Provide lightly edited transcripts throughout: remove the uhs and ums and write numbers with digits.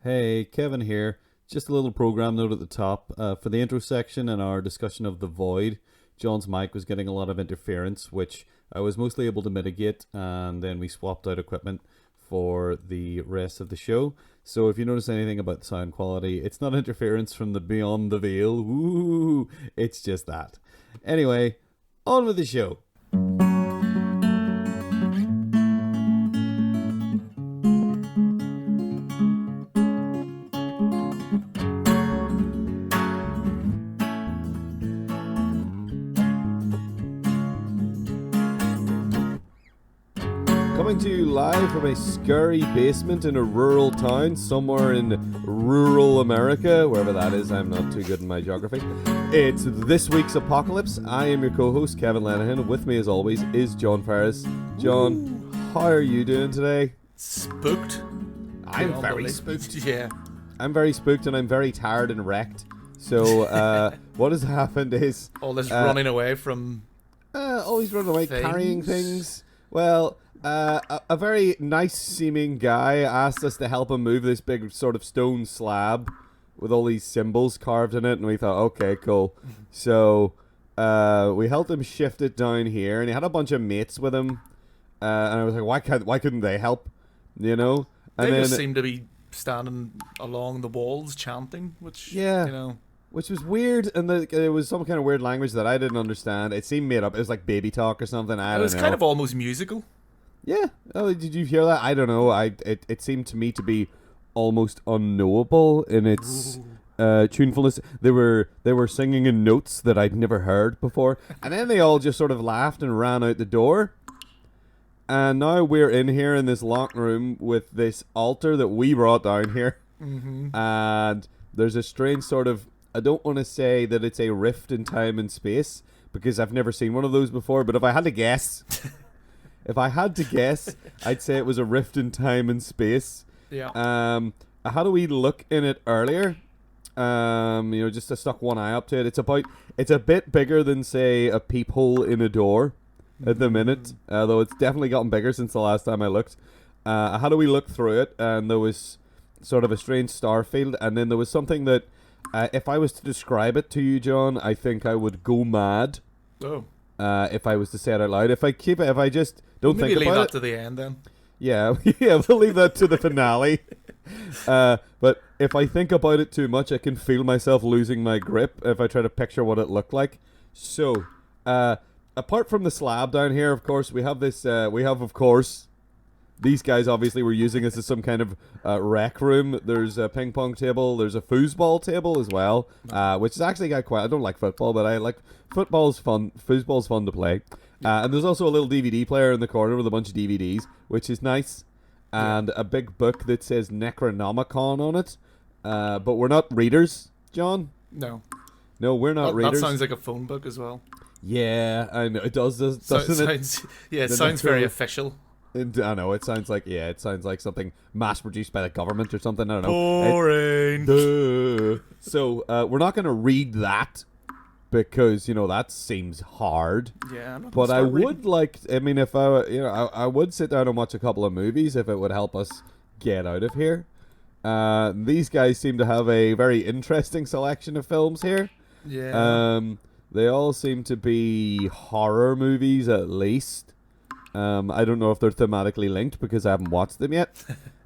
Hey, Kevin here. Just a little program note at the top. For the intro section and our discussion of the void, John's mic was getting a lot of interference, which I was mostly able to mitigate, and then we swapped out equipment for the rest of the show. So if you notice anything about the sound quality, it's not interference from the beyond the veil. Woo! It's just that. Anyway, on with the show. Coming to you live from a scary basement in a rural town somewhere in rural America, wherever that is. I'm not too good in my geography. It's this week's Apocalypse. I am your co-host, Kevin Lenihan. With me, as always, is John Ferris. John, how are you doing today? Spooked. I'm very spooked. Yeah. I'm very spooked and I'm very tired and wrecked. So, what has happened is... All this running away from always running away, things? carrying things. Well... a very nice-seeming guy asked us to help him move this big sort of stone slab with all these symbols carved in it, and we thought, okay, cool. So we helped him shift it down here, and he had a bunch of mates with him, and I was like, why couldn't they help? You know? And they just seem to be standing along the walls chanting, which which was weird, and it was some kind of weird language that I didn't understand. It seemed made up. It was like baby talk or something. I don't know. It was kind of almost musical. Yeah. Oh, did you hear that? I don't know. It seemed to me to be almost unknowable in its tunefulness. They were singing in notes that I'd never heard before, and then they all just sort of laughed and ran out the door. And now we're in here in this locked room with this altar that we brought down here, and there's a strange sort of. I don't want to say that it's a rift in time and space because I've never seen one of those before. But if I had to guess. I'd say it was a rift in time and space. Yeah. I had a wee look in it earlier. Just to stuck one eye up to it. It's a bit bigger than, say, a peephole in a door at the minute. Though it's definitely gotten bigger since the last time I looked. I had a wee look through it, and there was sort of a strange star field, and then there was something that, if I was to describe it to you, John, I think I would go mad. Oh. If I was to say it out loud. If I just don't Maybe think leave about that to the end then. Yeah, we'll leave that to the finale. But if I think about it too much, I can feel myself losing my grip if I try to picture what it looked like. So, apart from the slab down here, of course, we have this. Of course, these guys obviously were using this as some kind of rec room. There's a ping pong table. There's a foosball table as well, which is actually got quite. I don't like football, but I like football's fun. Foosball's fun to play. And there's also a little DVD player in the corner with a bunch of DVDs, which is nice, and a big book that says Necronomicon on it. But we're not readers, John. No, we're not readers. That sounds like a phone book as well. Yeah, I know it does. Doesn't it? Sounds very official. I know it sounds like something mass produced by the government or something. I don't know. Boring. So we're not going to read that because that seems hard. Yeah, I'm not but I reading. would like. I mean, if I would sit down and watch a couple of movies if it would help us get out of here. These guys seem to have a very interesting selection of films here. Yeah. They all seem to be horror movies at least. I don't know if they're thematically linked because I haven't watched them yet.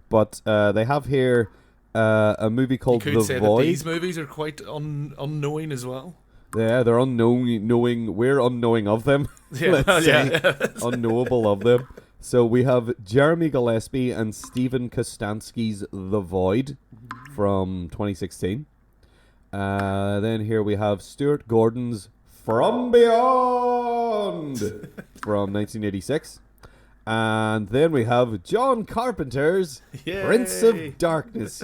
But they have here a movie called You could The say Void. that these movies are quite unknowing as well. Yeah, they're unknowing. We're unknowing of them. Let's say. Unknowable of them. So we have Jeremy Gillespie and Stephen Kostanski's The Void from 2016. Then here we have Stuart Gordon's From Beyond from 1986. And then we have John Carpenter's Prince of Darkness,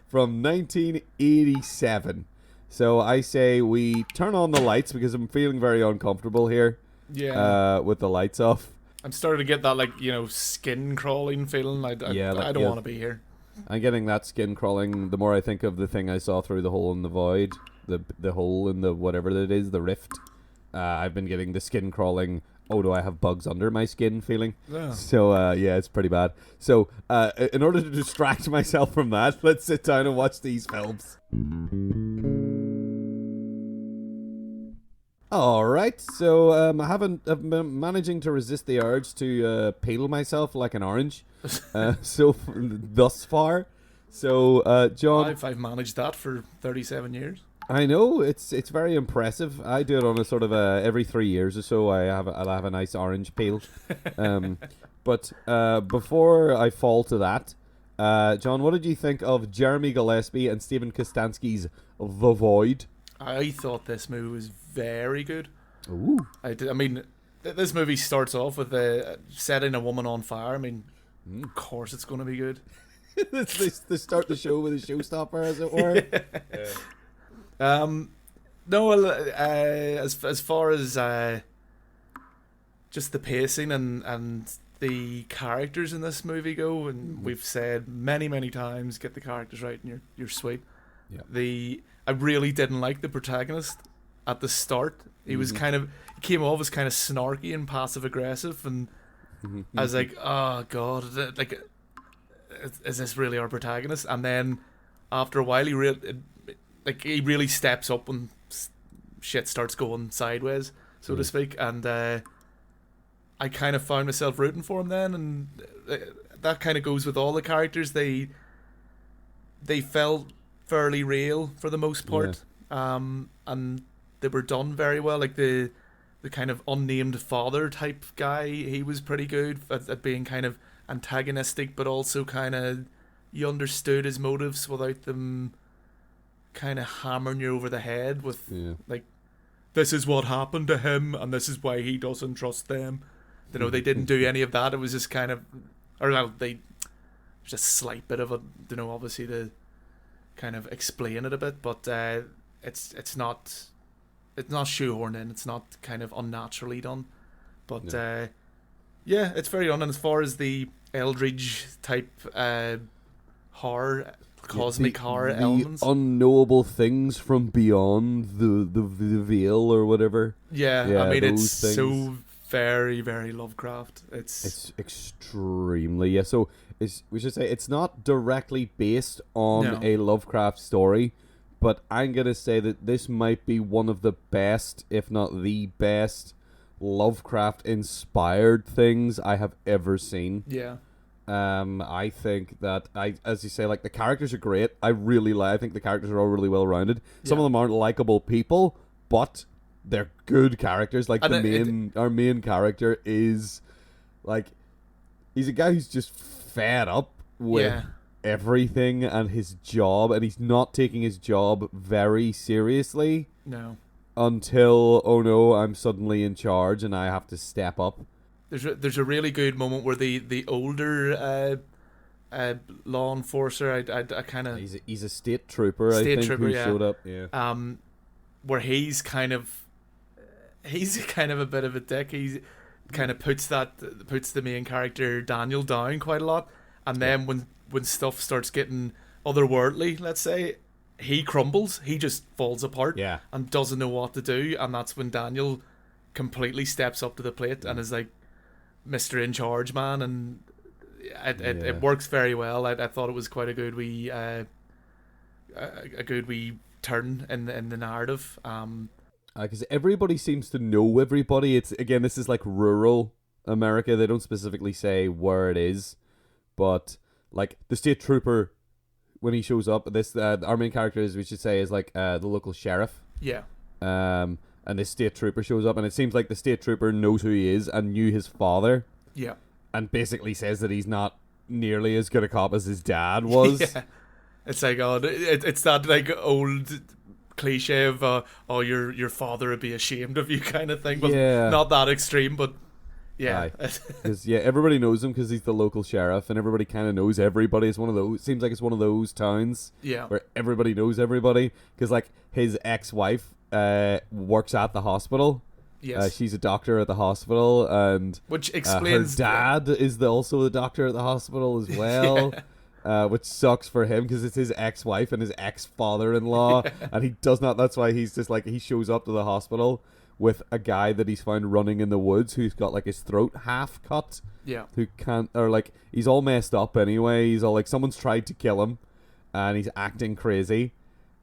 from 1987. So I say we turn on the lights because I'm feeling very uncomfortable here. Yeah. With the lights off. I'm starting to get that skin crawling feeling. I don't want to be here. I'm getting that skin crawling the more I think of the thing I saw through the hole in the void, the hole in the whatever it is, the rift. I've been getting the skin crawling oh no, I have bugs under my skin feeling. Yeah. So yeah, it's pretty bad. So in order to distract myself from that, let's sit down and watch these films. All right, so I've been managing to resist the urge to peel myself like an orange. Thus far, so John, I've managed that for 37 years. I know it's very impressive. I do it on a sort of every 3 years or so. I'll have a nice orange peel. But before I fall to that, John, what did you think of Jeremy Gillespie and Stephen Kostanski's The Void? I thought this movie was very good. Ooh. I mean, this movie starts off with setting a woman on fire. I mean, of course it's going to be good. They start the show with a showstopper, as it were. Yeah. No, well, as far as just the pacing and the characters in this movie go, and we've said many times, get the characters right and you're sweet. Yeah. I really didn't like the protagonist at the start. He was he came off as kind of snarky and passive aggressive, and I was like, oh god, like, is this really our protagonist? And then after a while, he really steps up when shit starts going sideways, so to speak, and I kind of found myself rooting for him then, and that kind of goes with all the characters. They felt fairly real for the most part, and they were done very well. Like the kind of unnamed father type guy, he was pretty good at being kind of antagonistic, but also kind of you understood his motives without them kind of hammering you over the head with like, this is what happened to him and this is why he doesn't trust them. You know, they didn't do any of that. It was just kind of, just a slight bit of a, obviously to kind of explain it a bit, but it's not shoehorned in. It's not kind of unnaturally done, but yeah, it's very done. And as far as the Eldridge type horror, cosmic horror elements, unknowable things from beyond the veil or whatever. Yeah, I mean, it's things. So very, very Lovecraft. It's extremely, so we should say it's not directly based on a Lovecraft story, but I'm gonna say that this might be one of the best, if not the best, Lovecraft inspired things I have ever seen. Yeah. I think that as you say, like, the characters are great. I think the characters are all really well rounded. Some of them aren't likable people, but they're good characters. Like our main character is like, he's a guy who's just fed up with everything and his job, and he's not taking his job very seriously. No. Until, oh no, I'm suddenly in charge and I have to step up. There's a really good moment where the older law enforcer, I kind of, he's a state trooper, who showed up. Yeah. Where he's kind of a bit of a dick. He kind of puts the main character Daniel down quite a lot, and then when stuff starts getting otherworldly, let's say, he crumbles. He just falls apart. Yeah. And doesn't know what to do, and that's when Daniel completely steps up to the plate and is like Mr. In Charge man, and it works very well. I thought it was quite a good wee turn in the narrative. Because everybody seems to know everybody. This is like rural America. They don't specifically say where it is, but like the state trooper, when he shows up, our main character we should say is like the local sheriff. Yeah. And this state trooper shows up, and it seems like the state trooper knows who he is and knew his father. Yeah. And basically says that he's not nearly as good a cop as his dad was. Yeah. It's like, it's that like old cliche of your father would be ashamed of you kind of thing. But not that extreme, but yeah. Because everybody knows him because he's the local sheriff, and everybody kind of knows everybody. It's one of those. Seems like it's one of those towns. Where everybody knows everybody, because like his ex-wife works at the hospital. Yes. She's a doctor at the hospital, and which explains her dad is also the doctor at the hospital as well. Which sucks for him because it's his ex-wife and his ex-father-in-law, and he does not. That's why he's just like, he shows up to the hospital with a guy that he's found running in the woods who's got like his throat half cut. Yeah. Who can't, or like he's all messed up anyway. He's all like, someone's tried to kill him, and he's acting crazy.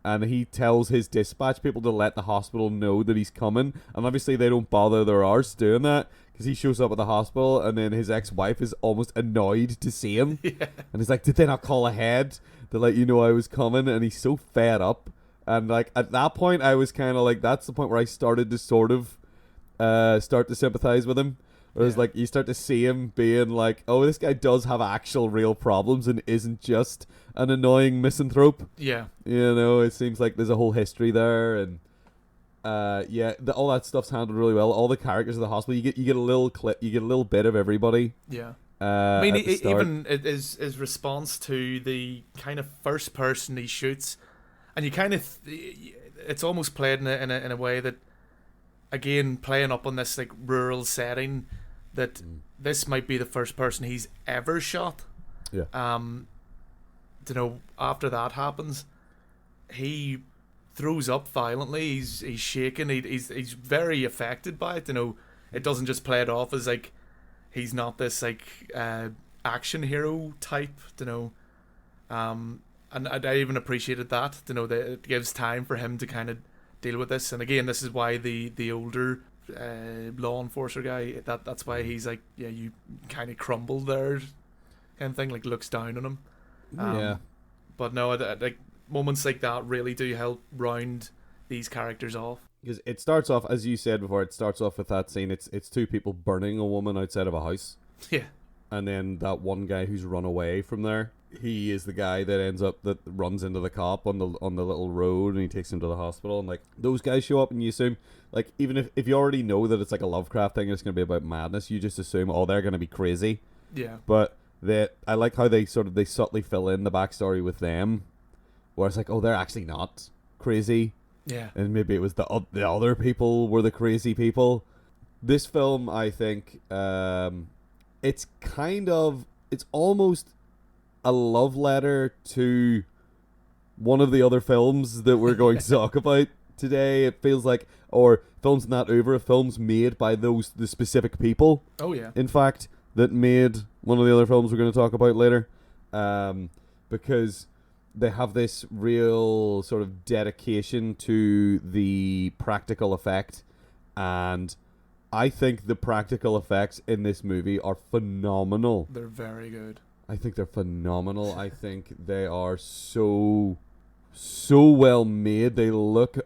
And he tells his dispatch people to let the hospital know that he's coming. And obviously they don't bother their arse doing that, because he shows up at the hospital, and then his ex-wife is almost annoyed to see him. Yeah. And he's like, did they not call ahead to let you know I was coming? And he's so fed up. And like at that point, I was kind of like, that's the point where I started to sort of start to sympathize with him. Whereas like you start to see him being like, oh, this guy does have actual real problems and isn't just an annoying misanthrope. Yeah. You know, it seems like there's a whole history there, and all that stuff's handled really well. All the characters of the hospital, you get a little clip, you get a little bit of everybody. Yeah. I mean, at the start. even his response to the kind of first person he shoots, and you kind of, it's almost played in a way that, again, playing up on this like rural setting, that this might be the first person he's ever shot. Yeah. You know, after that happens, he throws up violently. He's shaking. He's very affected by it. You know, it doesn't just play it off as like he's not this like action hero type. You know, and I even appreciated that. You know, that it gives time for him to kind of deal with this. And again, this is why the older law enforcer guy, that's why he's like, yeah, you kind of crumble there, kind of thing, like looks down on him. Yeah. But no, like moments like that really do help round these characters off. Because it starts off, as you said before, it starts off with that scene. It's two people burning a woman outside of a house. Yeah. And then that one guy who's run away from there, he is the guy that runs into the cop on the little road, and he takes him to the hospital. And like those guys show up, and you assume, like, even if you already know that it's like a Lovecraft thing and it's going to be about madness, you just assume, oh, they're going to be crazy. Yeah. But I like how they subtly fill in the backstory with them, where it's like, oh, they're actually not crazy. Yeah. And maybe it was the other people were the crazy people. This film, I think, it's almost a love letter to one of the other films that we're going to talk about today. It feels like, or films in that oeuvre, films made by the specific people. Oh yeah. In fact, that made one of the other films we're going to talk about later, because they have this real sort of dedication to the practical effect, and I think the practical effects in this movie are phenomenal. They're very good. I think they're phenomenal. I think they are so well made. They look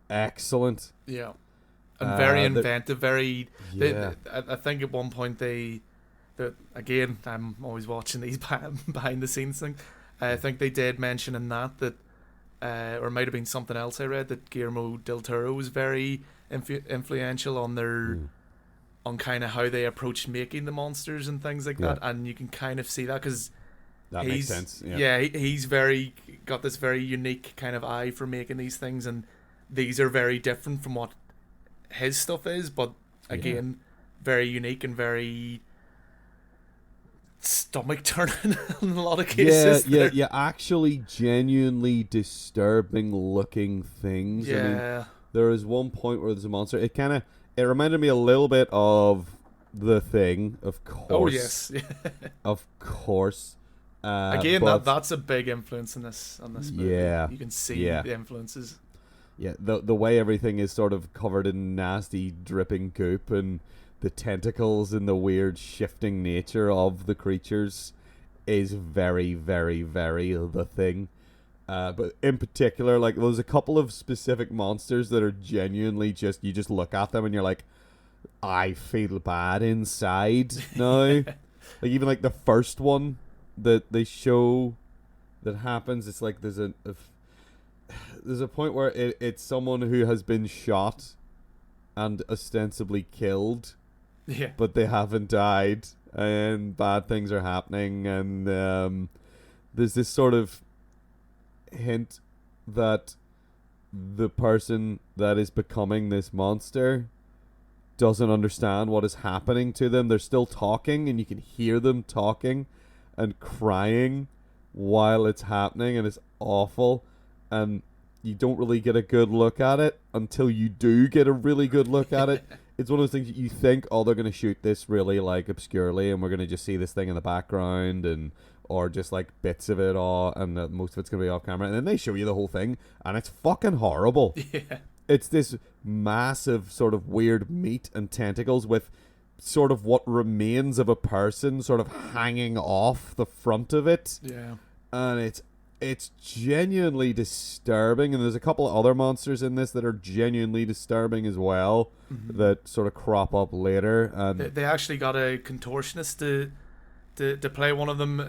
excellent. Yeah. And very inventive, Yeah. I think at one point again, I'm always watching these behind the scenes things. I think they did mention in that or it might have been something else I read, that Guillermo del Toro was very influential on their on kind of how they approached making the monsters and things like that, and you can kind of see that because that makes sense. He's got this very unique kind of eye for making these things, and these are very different from what his stuff is, but again, very unique and very stomach turning in a lot of cases. Yeah, actually genuinely disturbing looking things. Yeah. I mean, there is one point where there's a monster. It reminded me a little bit of The Thing, of course. Oh yes. Of course. Again, that's a big influence in this movie. Yeah. You can see the influences. Yeah, the way everything is sort of covered in nasty dripping goop, and the tentacles and the weird shifting nature of the creatures is very, very, very The Thing. But in particular, like, there's a couple of specific monsters that are genuinely just, you just look at them and you're like, I feel bad inside now. Like, even like the first one that they show that happens, it's like there's a point where it's someone who has been shot and ostensibly killed, but they haven't died, and bad things are happening, and there's this sort of hint that the person that is becoming this monster doesn't understand what is happening to them. They're still talking, and you can hear them talking and crying while it's happening, and it's awful. And you don't really get a good look at it until you do get a really good look at it. It's one of those things that you think, oh, they're going to shoot this really like obscurely, and we're going to just see this thing in the background, and or just like bits of it, all, and most of it's going to be off camera, and then they show you the whole thing, and it's fucking horrible. Yeah. It's this massive sort of weird meat and tentacles with sort of what remains of a person sort of hanging off the front of it. Yeah. And it's genuinely disturbing, and there's a couple of other monsters in this that are genuinely disturbing as well, that sort of crop up later. And They actually got a contortionist to play one of them.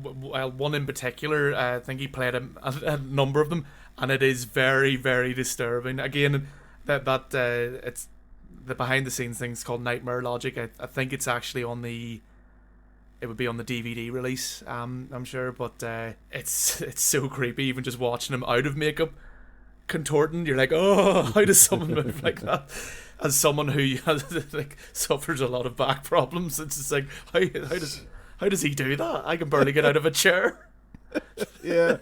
One in particular, I think he played a number of them, and it is very, very disturbing. Again, that it's the behind the scenes thing's called Nightmare Logic. I think it's actually it would be on the DVD release, I'm sure, but it's so creepy even just watching him out of makeup contorting. You're like, oh, how does someone move like that? As someone who has, like, suffers a lot of back problems, it's just like, how does he do that? I can barely get out of a chair. yeah,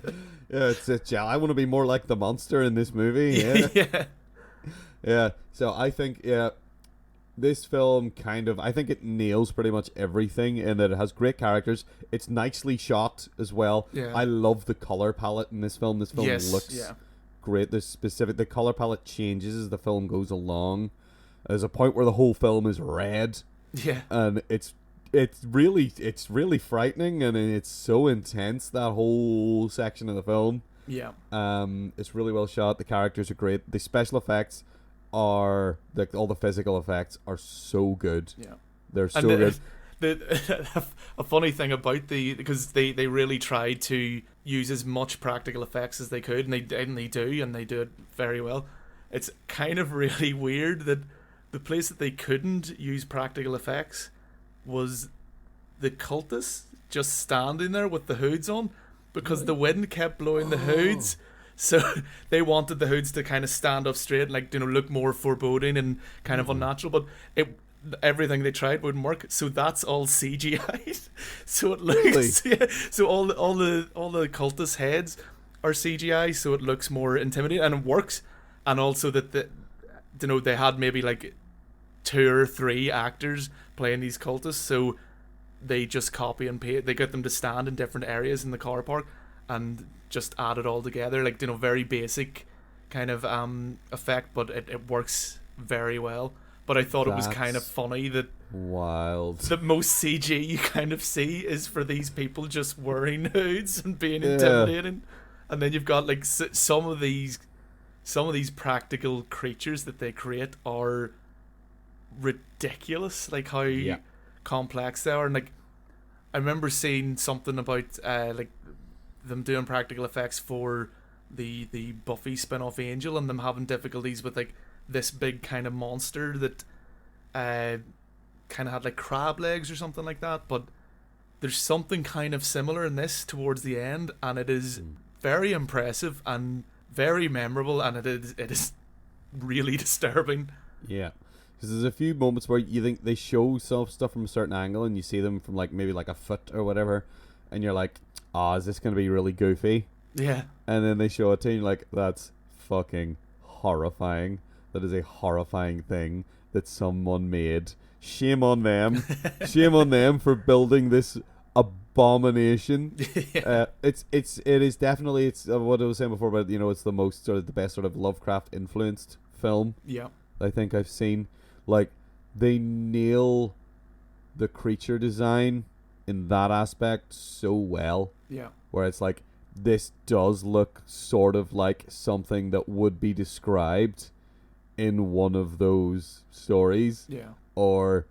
it's I want to be more like the monster in this movie. Yeah. Yeah. So I think, this film I think it nails pretty much everything in that it has great characters. It's nicely shot as well. Yeah. I love the color palette in this film. This film looks great. The color palette changes as the film goes along. There's a point where the whole film is red. Yeah. And it's really frightening, and it's so intense, that whole section of the film. Yeah. It's really well shot. The characters are great. The special effects are all the physical effects are so good. Yeah, they're so good. A funny thing about because they really tried to use as much practical effects as they could, and they do it very well. It's kind of really weird that the place that they couldn't use practical effects was the cultists just standing there with the hoods on, because the wind kept blowing the hoods. So they wanted the hoods to kind of stand up straight, like, look more foreboding and kind of unnatural. But everything they tried wouldn't work. So that's all CGI. So it looks, really? So all the cultist heads are CGI. So it looks more intimidating, and it works. And also that they had maybe like 2 or 3 actors playing these cultists. So they just copy and paste. They get them to stand in different areas in the car park and just add it all together, like, very basic kind of effect, but it works very well. But I thought it was kind of funny that wild the most CG you kind of see is for these people just wearing hoods and being intimidating, and then you've got like some of these practical creatures that they create are ridiculous, like how complex they are. And like, I remember seeing something about like them doing practical effects for the Buffy spin-off Angel, and them having difficulties with like this big kind of monster that kind of had like crab legs or something like that. But there's something kind of similar in this towards the end, and it is very impressive and very memorable, and it is really disturbing. Yeah, because there's a few moments where you think they show some stuff from a certain angle, and you see them from like maybe like a foot or whatever, and you're like, is this going to be really goofy? Yeah. And then they show it to you, and you're like, that's fucking horrifying. That is a horrifying thing that someone made. Shame on them. Shame on them for building this abomination. It is definitely, it's what I was saying before, but it's the most sort of the best sort of Lovecraft influenced film. Yeah. I think I've seen. Like, they nail the creature design in that aspect so well. Yeah. Where it's like, this does look sort of like something that would be described in one of those stories. Yeah. Or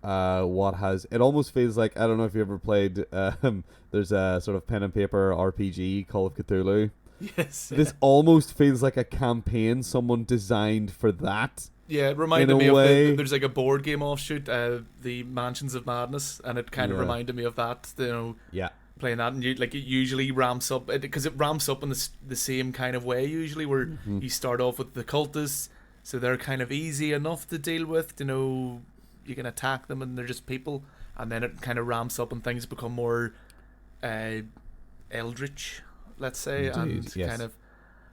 it almost feels like, I don't know if you ever played, there's a sort of pen and paper RPG, Call of Cthulhu. Yes. This almost feels like a campaign someone designed for that. Yeah, it reminded me of there's like a board game offshoot, the Mansions of Madness, and it kind of reminded me of that, Yeah. Playing that, and it usually ramps up, because it ramps up in the same kind of way usually, where you start off with the cultists, so they're kind of easy enough to deal with, you can attack them and they're just people, and then it kind of ramps up and things become more eldritch, let's say. Indeed, and yes. kind of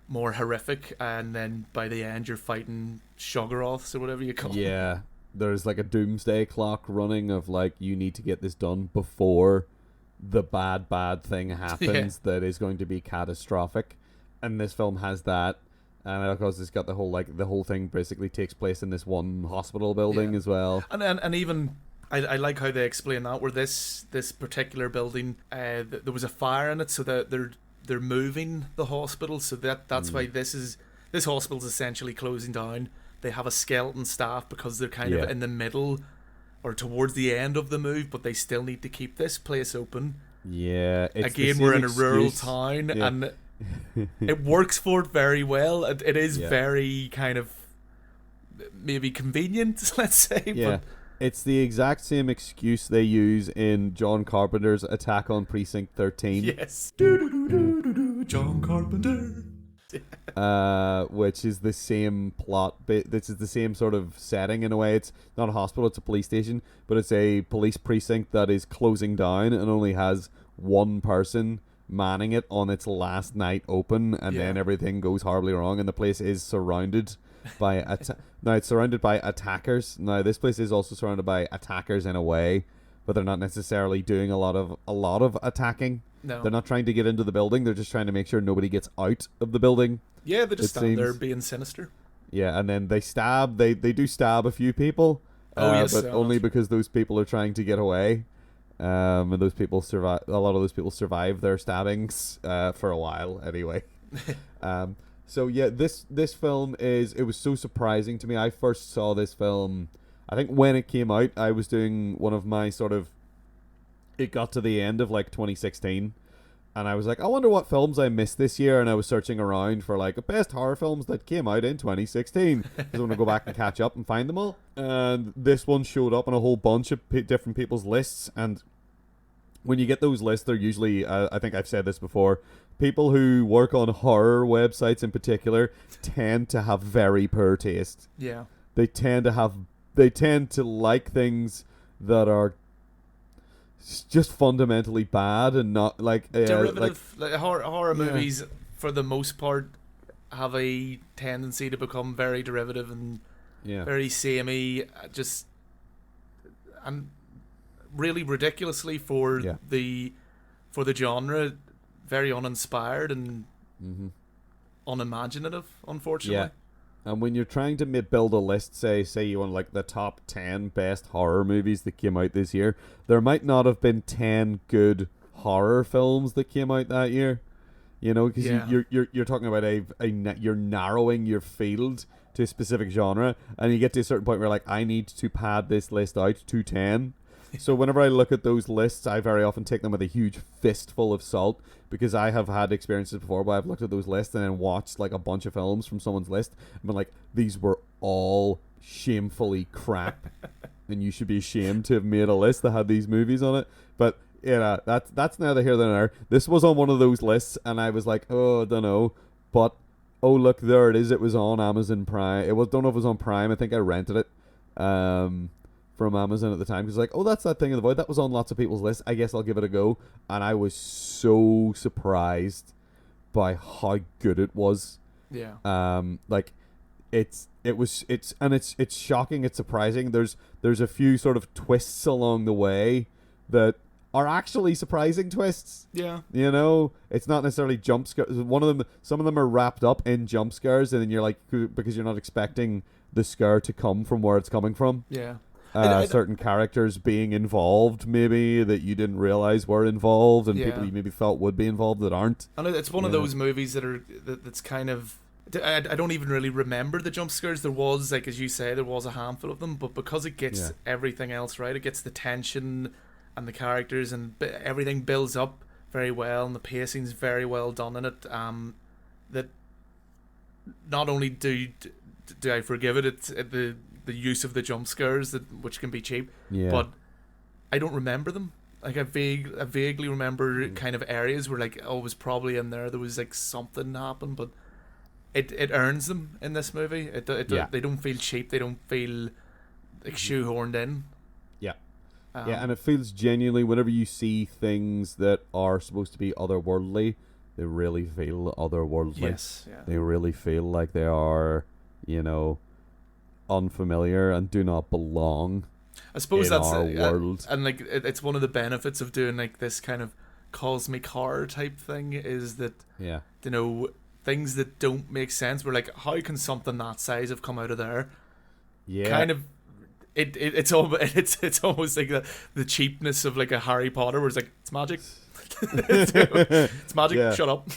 more horrific, and then by the end you're fighting Shoggoths or whatever you call them. Yeah, there's like a doomsday clock running of like, you need to get this done before the bad thing happens that is going to be catastrophic. And this film has that. And of course, it's got the whole thing basically takes place in this one hospital building as well. And even I like how they explain that, where this particular building, there was a fire in it, so that they're moving the hospital, so that's why this hospital's essentially closing down. They have a skeleton staff because they're kind of in the middle or towards the end of the move, but they still need to keep this place open. Yeah, again, we're in a rural town, and it works for it very well. It is very kind of maybe convenient, let's say. Yeah, but it's the exact same excuse they use in John Carpenter's Attack on Precinct 13. Yes. John Carpenter. Which is the same plot. This is the same sort of setting in a way. It's not a hospital, it's a police station, but it's a police precinct that is closing down and only has one person manning it on its last night open, and then everything goes horribly wrong, and the place is surrounded by now it's surrounded by attackers. Now this place is also surrounded by attackers in a way, but they're not necessarily doing a lot of attacking. No. They're not trying to get into the building, they're just trying to make sure nobody gets out of the building. Yeah, they just stand there being sinister. Yeah, and then they do stab a few people, but only because those people are trying to get away. And those people survive. A lot of those people survive their stabbings for a while, anyway. So yeah, this film it was so surprising to me. I first saw this film, I think when it came out. I was doing one of my it got to the end of like 2016, and I was like, I wonder what films I missed this year, and I was searching around for like best horror films that came out in 2016 because I want to go back and catch up and find them all. And this one showed up on a whole bunch of different people's lists, and when you get those lists, they're usually, I think I've said this before, people who work on horror websites in particular tend to have very poor taste. Yeah. They tend to like things that are just fundamentally bad and not like derivative. Like horror movies, for the most part, have a tendency to become very derivative and very samey, and really ridiculously for the genre, very uninspired and unimaginative, unfortunately. Yeah. And when you're trying to build a list, say you want like the top 10 best horror movies that came out this year, there might not have been 10 good horror films that came out that year. You know, because you're talking about you're narrowing your field to a specific genre, and you get to a certain point where like, I need to pad this list out to 10. So whenever I look at those lists, I very often take them with a huge fistful of salt, because I have had experiences before where I've looked at those lists and then watched like a bunch of films from someone's list and been like, these were all shamefully crap and you should be ashamed to have made a list that had these movies on it. But that's neither here nor there. This was on one of those lists and I was like, oh, I don't know, but oh look, there it is. It was on Amazon Prime. Don't know if it was on Prime. I think I rented it from Amazon at the time, because like, oh, that's that thing in the void that was on lots of people's lists, I guess I'll give it a go. And I was so surprised by how good it was. Like it's shocking, it's surprising. There's a few sort of twists along the way that are actually surprising twists. Yeah, you know, it's not necessarily jump scares. Some of them are wrapped up in jump scares, and then you're like, because you're not expecting the scare to come from where it's coming from. Yeah. Certain characters being involved, maybe, that you didn't realize were involved, and people you maybe thought would be involved that aren't. And it's one of those movies that's kind of, I don't even really remember the jump scares. There was, like as you say, there was a handful of them, but because it gets everything else right, it gets the tension and the characters and everything builds up very well, and the pacing's very well done in it. That not only do I forgive it, it's the use of the jump scares, which can be cheap, but I don't remember them. Like I vaguely remember kind of areas where like, oh, it was probably in there. There was like something happened, but it earns them in this movie. They don't feel cheap. They don't feel like shoehorned in. And it feels genuinely, whenever you see things that are supposed to be otherworldly, really feel otherworldly. Yes, yeah. They really feel like they are, unfamiliar and do not belong I suppose in that's our world. and like it's one of the benefits of doing like this kind of cosmic horror type thing is that Yeah. things that don't make sense. We're like, how can something that size have come out of there? Yeah. Kind of. It's almost like the cheapness of like a Harry Potter, where it's like it's magic. It's magic. Yeah. Shut up.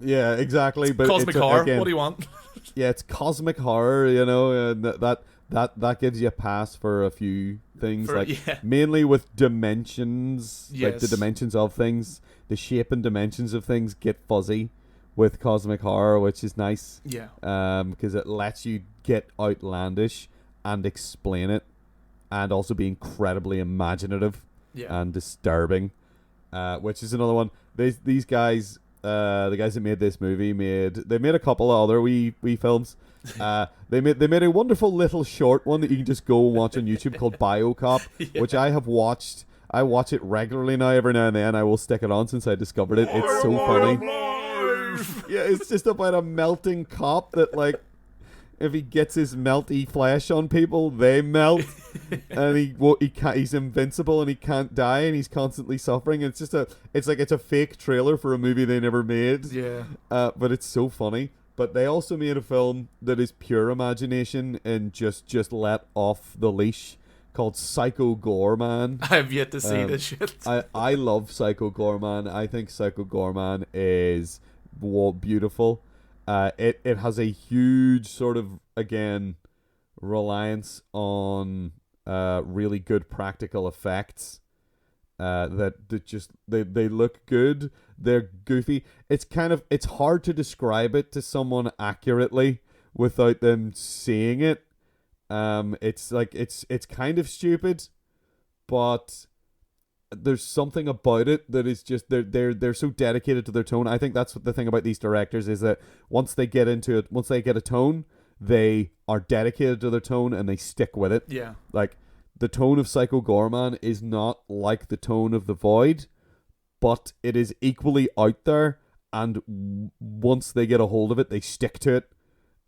Yeah, exactly. But Cosmic horror. What do you want? Yeah, it's cosmic horror, and that gives you a pass for a few things, mainly with dimensions, like the Yes. dimensions of things, the shape and dimensions of things get fuzzy with cosmic horror, which is nice. Yeah. Because it lets you get outlandish and explain it, and also be incredibly imaginative Yeah. and disturbing, which is another one. These guys, the guys that made this movie, they made a couple of other wee films. They made a wonderful little short one that you can just go and watch on YouTube called BioCop, which I have watched. I watch it regularly now. Every now and then I will stick it on since I discovered it. It's so funny. Yeah, it's just about a melting cop that, like, if he gets his melty flesh on people, they melt, and he's invincible and he can't die and he's constantly suffering. It's a fake trailer for a movie they never made. Yeah. But it's so funny. But they also made a film that is pure imagination and just let off the leash, called Psycho Goreman. I have yet to see this shit. I love Psycho Goreman. I think Psycho Goreman is beautiful. It has a huge sort of, again, reliance on really good practical effects. They look good. They're goofy. It's hard to describe it to someone accurately without them seeing it. It's kind of stupid, but there's something about it that is just they're so dedicated to their tone. I think that's what the thing about these directors is, that once they get into it, once they get a tone, they are dedicated to their tone and they stick with it. Yeah. Like, the tone of Psycho Goreman is not like the tone of The Void, but it is equally out there, and once they get a hold of it, they stick to it.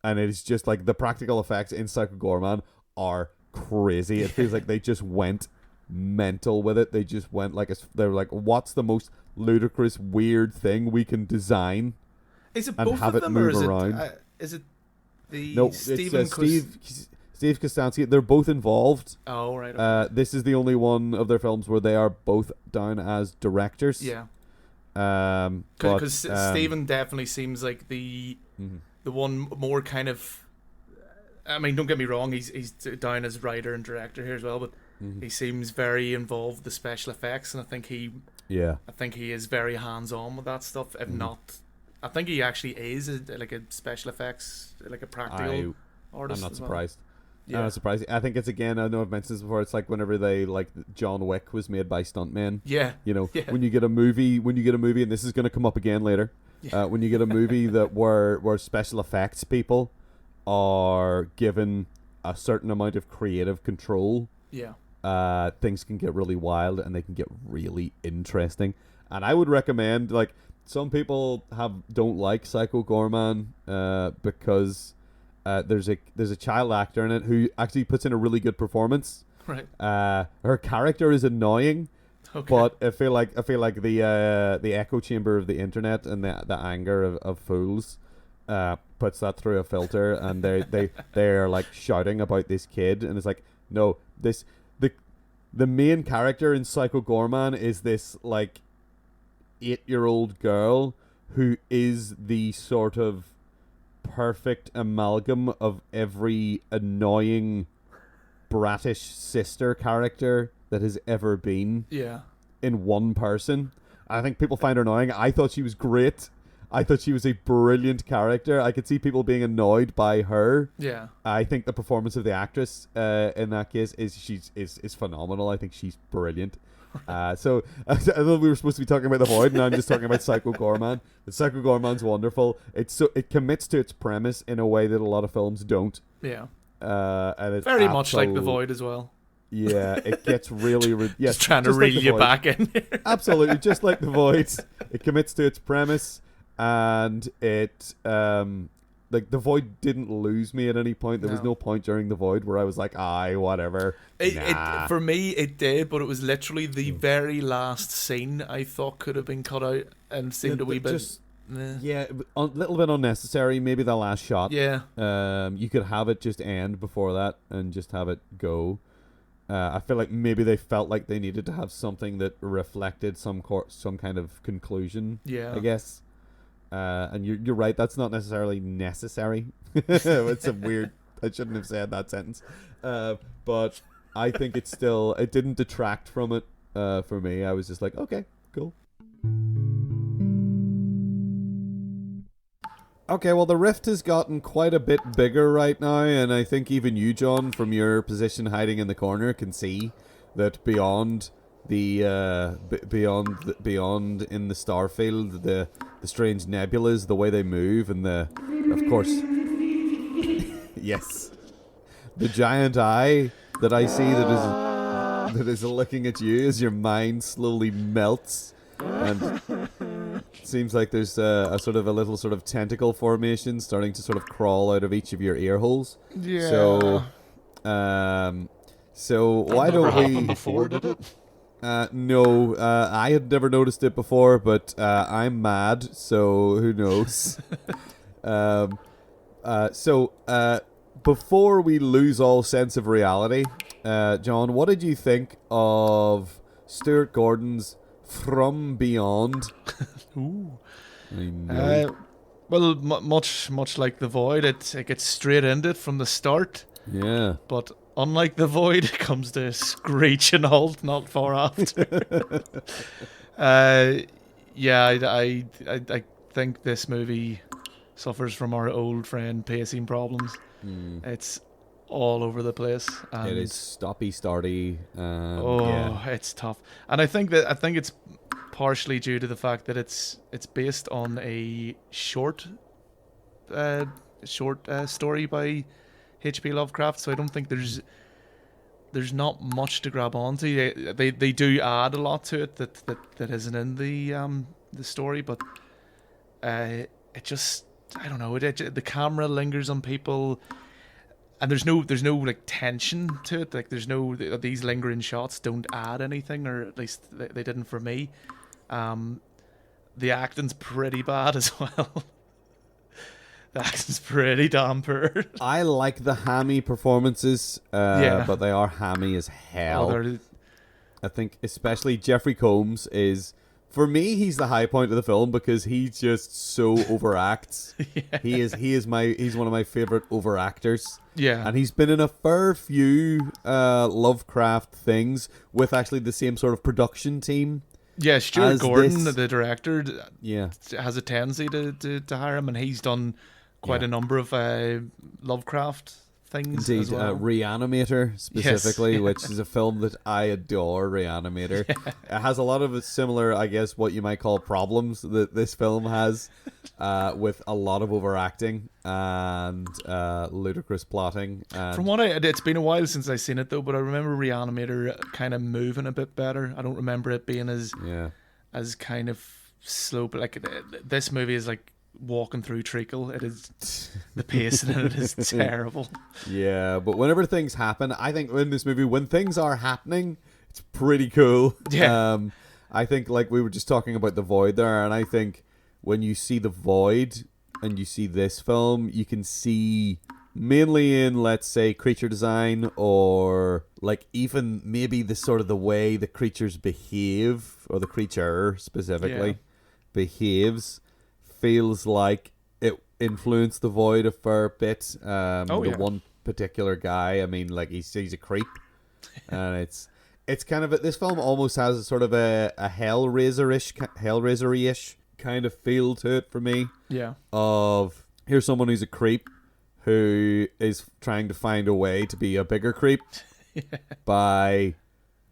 And it is just like the practical effects in Psycho Goreman are crazy. It feels like they just went mental with it. They just went they're like, what's the most ludicrous, weird thing we can design? Is it and both have of it them, move or around? Is it the No, Stephen it's Steve Kostanski. They're both involved. Oh, right. Okay. This is the only one of their films where they are both down as directors. Yeah. Because Stephen definitely seems like the one more kind of. I mean, don't get me wrong. He's down as writer and director here as well, but he seems very involved with the special effects, and I think he is very hands on with that stuff. If not, I think he actually is like a special effects, like a practical artist. I'm not as surprised. Well. Yeah. I'm not surprised. I think it's, again, I know I've mentioned this before, it's like whenever they, like, John Wick was made by stuntmen. Yeah. When you get a movie, and this is going to come up again later, when you get a movie that where special effects people are given a certain amount of creative control, things can get really wild and they can get really interesting. And I would recommend, like, some people don't like Psycho Goreman because there's a child actor in it who actually puts in a really good performance. Right. Her character is annoying, but I feel like the echo chamber of the internet and the anger of fools puts that through a filter, and they're like shouting about this kid, and it's like, no, the main character in Psycho Goreman is this, like, 8-year-old girl who is the sort of perfect amalgam of every annoying bratish sister character that has ever been in one person. I think people find her annoying. I thought she was great. I thought she was a brilliant character. I could see people being annoyed by her. Yeah. I think the performance of the actress in that case is phenomenal. I think she's brilliant. So I thought we were supposed to be talking about The Void, and I'm just talking about Psycho Goreman. But Psycho Goreman's wonderful. It commits to its premise in a way that a lot of films don't. Yeah. And it's very much like The Void as well. Yeah, it gets really just trying to reel you back in. Absolutely, just like The Void. It commits to its premise. and it like the void didn't lose me at any point. There was no point during the void where I was like, aye, whatever. It for me it did, but it was literally the very last scene I thought could have been cut out and seemed a wee bit. Yeah, a little bit unnecessary. Maybe the last shot. Yeah. You could have it just end before that and just have it go. I feel like maybe they felt like they needed to have something that reflected some kind of conclusion. Yeah. I guess. And you're right. That's not necessarily necessary. It's a weird. I shouldn't have said that sentence. But I think it didn't detract from it. For me, I was just like, okay, cool. Okay, well, the rift has gotten quite a bit bigger right now, and I think even you, John, from your position hiding in the corner, can see that beyond the beyond in the starfield, the strange nebulas, the way they move, and of course, yes, the giant eye that I see that is looking at you as your mind slowly melts, and it seems like there's a little tentacle formation starting to sort of crawl out of each of your ear holes. Yeah. So why don't we? Before, did it? No, I had never noticed it before, but I'm mad, so who knows? Before we lose all sense of reality, John, what did you think of Stuart Gordon's From Beyond? Ooh. I know. Well, much like the void, it gets straight into it from the start. Yeah. But unlike the void, it comes to a screeching halt not far after. I think this movie suffers from our old friend pacing problems. It's all over the place. And it is stoppy-starty. It's tough, and I think it's partially due to the fact that it's based on a short story by H.P. Lovecraft. So I don't think there's not much to grab onto. They do add a lot to it that isn't in the story, but it just, I don't know. The camera lingers on people. And there's no like tension to it. Like these lingering shots don't add anything, or at least they didn't for me. The acting's pretty bad as well. The acting's pretty damn poor. I like the hammy performances, but they are hammy as hell. I think especially Jeffrey Combs is, for me, he's the high point of the film because he just so overacts. Yeah. He's one of my favorite overactors. Yeah. And he's been in a fair few Lovecraft things with actually the same sort of production team. Yeah, Stuart Gordon, the director, has a tendency to hire him, and he's done quite a number of Lovecraft things. Indeed, as well. Reanimator specifically, which is a film that I adore. Reanimator. It has a lot of similar, I guess, what you might call problems that this film has, with a lot of overacting and ludicrous plotting. And from what it's been a while since I've seen it though, but I remember Reanimator kind of moving a bit better. I don't remember it being as kind of slow, but like this movie is like walking through treacle. It is, the pacing in it is terrible. Yeah, but whenever things happen, I think in this movie, when things are happening, it's pretty cool. Yeah. I think, like we were just talking about the void there, and I think when you see the void and you see this film, you can see mainly in, let's say, creature design, or like even maybe the sort of the way the creatures behave, or the creature specifically behaves, feels like it influenced the void a fair bit. One particular guy, I mean, like he's a creep, and it's kind of this film almost has a sort of a Hellraiser-ish kind of feel to it for me. Yeah. Of here's someone who's a creep who is trying to find a way to be a bigger creep by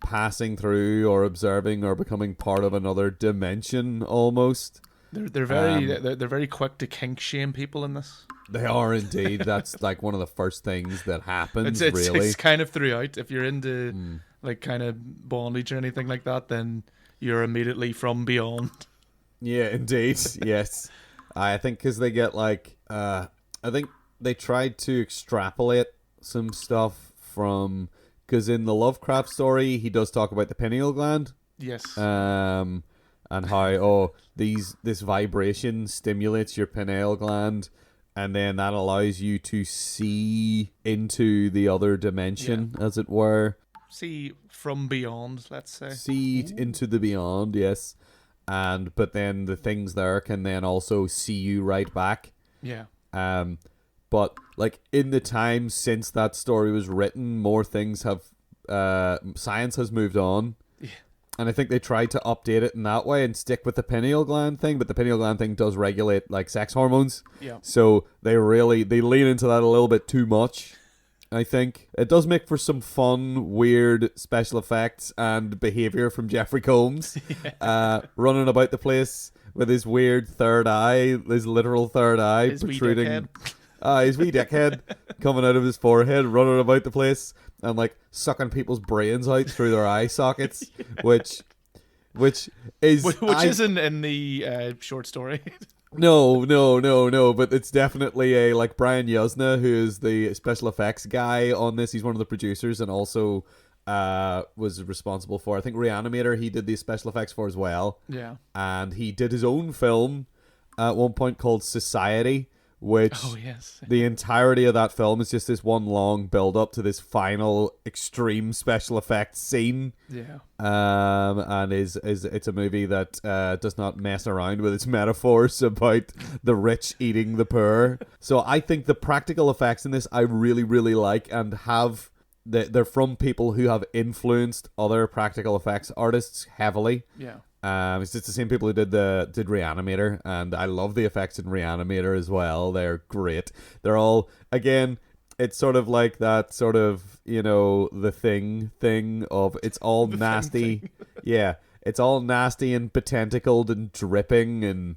passing through or observing or becoming part of another dimension almost. They're very quick to kink shame people in this. They are indeed. That's like one of the first things that happens. Really, it's kind of throughout. If you're into like kind of bondage or anything like that, then you're immediately from beyond. Yeah, indeed. Yes. I think because they get like, I think they tried to extrapolate some stuff from, because in the Lovecraft story he does talk about the pineal gland, Yes. and how this vibration stimulates your pineal gland, and then that allows you to see into the other dimension, as it were. See from beyond, let's say. See into the beyond, yes. But then the things there can then also see you right back. Yeah. But like in the time since that story was written, more things have science has moved on. Yeah. And I think they tried to update it in that way and stick with the pineal gland thing, but the pineal gland thing does regulate like sex hormones. Yeah. So they lean into that a little bit too much. I think it does make for some fun, weird special effects and behavior from Jeffrey Combs, running about the place with his weird third eye, his literal third eye His protruding. His wee dickhead coming out of his forehead, running about the place and like sucking people's brains out through their eye sockets, which isn't in the short story. No, but it's definitely a, like, Brian Yuzna, who is the special effects guy on this. He's one of the producers and also was responsible for, I think, Reanimator, he did the special effects for as well. Yeah. And he did his own film at one point called Society, which the entirety of that film is just this one long build-up to this final extreme special effects scene. Yeah. And it's a movie that does not mess around with its metaphors about the rich eating the poor. So I think the practical effects in this I really, really like, and they're from people who have influenced other practical effects artists heavily. Yeah. It's just the same people who did Reanimator, and I love the effects in Reanimator as well. They're great. They're all, again, it's sort of like that sort of, the thing of it's all nasty. Yeah, it's all nasty and tentacled and dripping and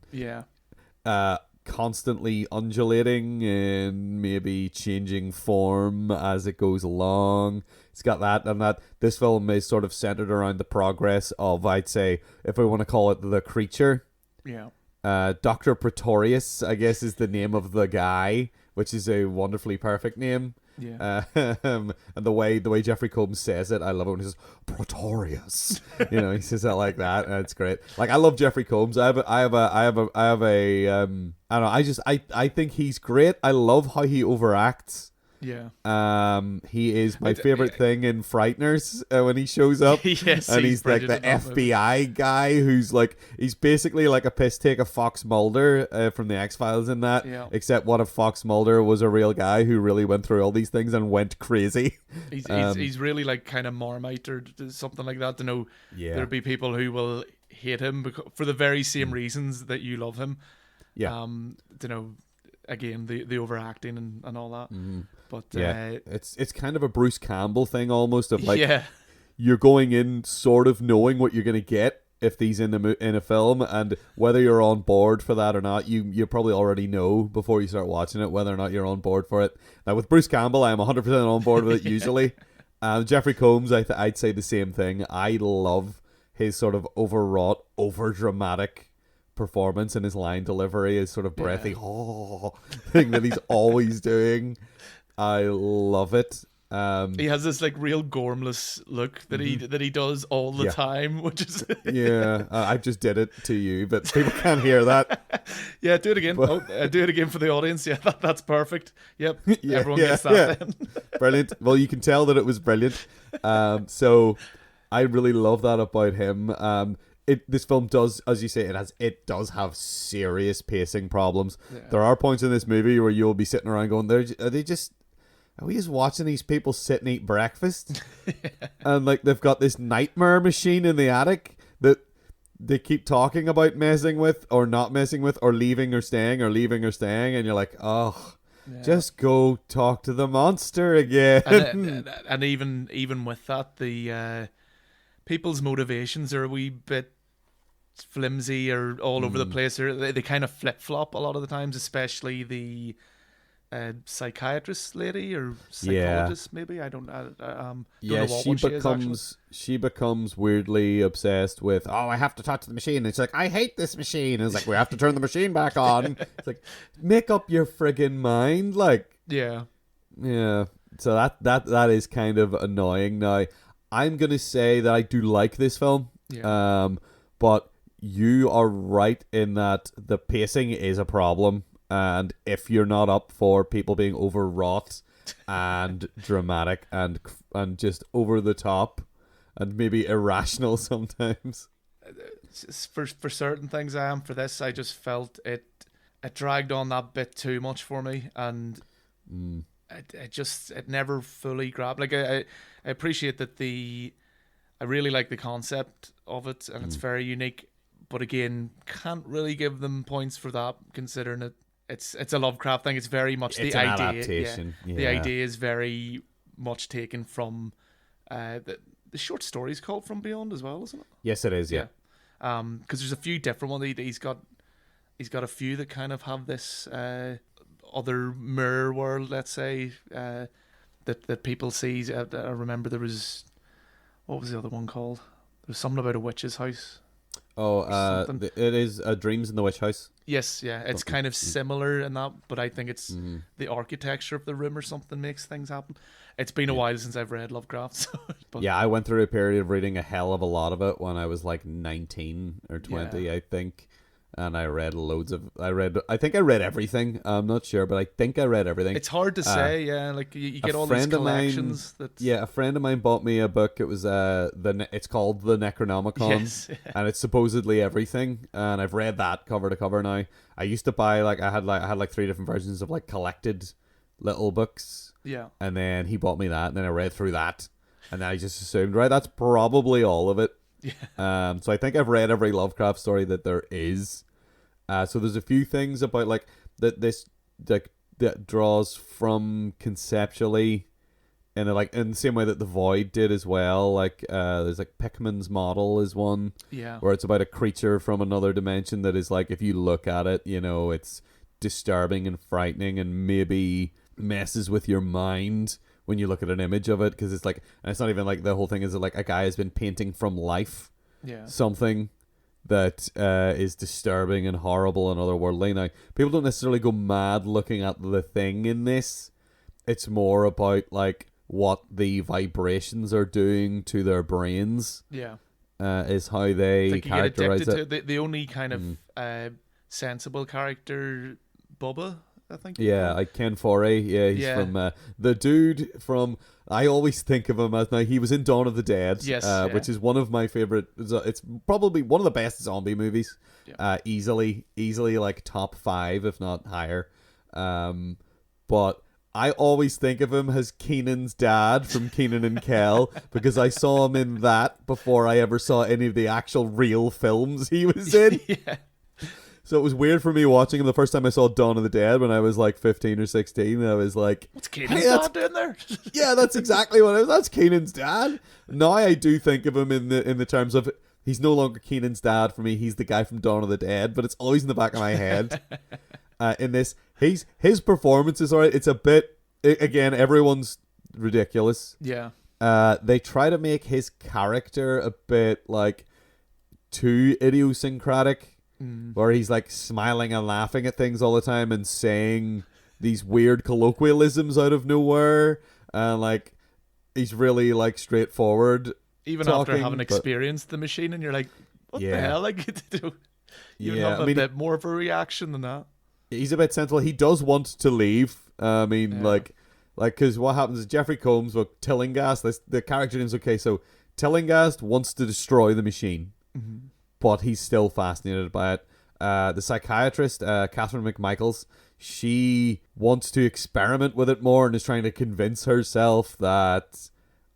constantly undulating and maybe changing form as it goes along. It's got that, and that this film is sort of centered around the progress of, I'd say, if we want to call it the creature. Yeah. Dr. Pretorius, I guess, is the name of the guy, which is a wonderfully perfect name. Yeah. And the way Jeffrey Combs says it, I love it when he says Pretorius. He says that like that, and it's great. Like, I love Jeffrey Combs. I think he's great. I love how he overacts. Yeah. He is my favorite thing in Frighteners when he shows up. Yes, and he's like the FBI guy who's like, he's basically like a piss take of Fox Mulder from the X-Files in that. Yeah. Except what if Fox Mulder was a real guy who really went through all these things and went crazy. He's really like kind of Marmite or something like that. There'll be people who will hate him for the very same reasons that you love him. Yeah. Again, the overacting and all that. But it's kind of a Bruce Campbell thing almost of like, you're going in sort of knowing what you're going to get if he's in a film, and whether you're on board for that or not, you probably already know before you start watching it whether or not you're on board for it. Now with Bruce Campbell, I am 100% on board with it usually. Jeffrey Combs, I'd say the same thing. I love his sort of overwrought, overdramatic performance, and his line delivery is sort of breathy thing that he's always doing. I love it. He has this like real gormless look that he does all the time, which is I just did it to you, but people can't hear that. Yeah, do it again. Do it again for the audience. Yeah, that's perfect. Yep, everyone gets that. Then. Brilliant. Well, you can tell that it was brilliant. So I really love that about him. This film does, as you say, it does have serious pacing problems. Yeah. There are points in this movie where you'll be sitting around going, are we just watching these people sit and eat breakfast? And like they've got this nightmare machine in the attic that they keep talking about messing with or not messing with or leaving or staying, and you're like, just go talk to the monster again. And even with that, the people's motivations are a wee bit flimsy or all over the place. They kind of flip-flop a lot of the times, especially the psychiatrist lady or psychologist, maybe. I don't know Yeah, what one she is, actually. she becomes weirdly obsessed with, oh, I have to touch the machine. And it's like, I hate this machine. And it's like, we have to turn the machine back on. It's like, make up your friggin' mind. Like, Yeah. yeah. So that is kind of annoying. Now, I'm gonna say that I do like this film. Yeah. But you are right in that the pacing is a problem. And if you're not up for people being overwrought and dramatic and just over the top and maybe irrational sometimes, For certain things I am. For this, I just felt it dragged on that bit too much for me, and it never fully grabbed. Like I appreciate that I really like the concept of it, and it's very unique. But again, can't really give them points for that, considering it's a Lovecraft thing. It's very much it's the an idea. adaptation. Yeah. The idea is very much taken from the short story's called From Beyond as well, isn't it? Yes, it is. Yeah. Because there's a few different ones. He's got a few that kind of have this other mirror world, let's say, that people see. I remember there was, what was the other one called? There was something about a witch's house. Oh, it is Dreams in the Witch House. Yes, yeah, it's kind of similar in that, but I think it's the architecture of the room or something makes things happen. It's been a while since I've read Lovecraft. So, yeah, I went through a period of reading a hell of a lot of it when I was like 19 or 20, I think. And I read I think I read everything. I'm not sure, but I think I read everything. It's hard to say, yeah. Like you get all these collections. A friend of mine bought me a book. It was it's called The Necronomicon, yes, yeah. and it's supposedly everything. And I've read that cover to cover now. I used to buy I had 3 different versions of like collected little books. Yeah. And then he bought me that, and then I read through that, and then I just assumed, right, that's probably all of it. Yeah. So I think I've read every Lovecraft story that there is. So there's a few things about like that that draws from conceptually, and like in the same way that The Void did as well. Like there's like Pickman's Model is one, where it's about a creature from another dimension that is like, if you look at it, you know, it's disturbing and frightening and maybe messes with your mind when you look at an image of it, because it's like, and it's not even like, the whole thing is that like a guy has been painting from life something that is disturbing and horrible and otherworldly. Now, people don't necessarily go mad looking at the thing in this. It's more about like what the vibrations are doing to their brains. Yeah. Is how they characterize it. To the only kind of sensible character, Bubba, I think. Yeah, like Ken Foree. Yeah, he's from the dude from. I always think of him as, now he was in Dawn of the Dead, which is one of my favorite. It's probably one of the best zombie movies. Yeah. Easily like top 5, if not higher. But I always think of him as Keenan's dad from Keenan and Kel, because I saw him in that before I ever saw any of the actual real films he was in. Yeah. So it was weird for me watching him the first time I saw Dawn of the Dead when I was like 15 or 16. I was like, what's Keenan's dad doing there? Yeah, that's exactly what that's Keenan's dad. Now I do think of him in the terms of, he's no longer Keenan's dad for me. He's the guy from Dawn of the Dead, but it's always in the back of my head. In this, his performance is alright. It's a bit, again, everyone's ridiculous. Yeah. They try to make his character a bit like too idiosyncratic. Where he's like smiling and laughing at things all the time and saying these weird colloquialisms out of nowhere, and like he's really like straightforward. Even after having experienced the machine, and you're like, what the hell? Like, you have a bit more of a reaction than that. He's a bit sensible. He does want to leave. I mean, like, because what happens is Jeffrey Combs, well, Tillinghast, the character name's okay. So Tillinghast wants to destroy the machine. Mm-hmm. But he's still fascinated by it. The psychiatrist, Catherine McMichaels, she wants to experiment with it more and is trying to convince herself that,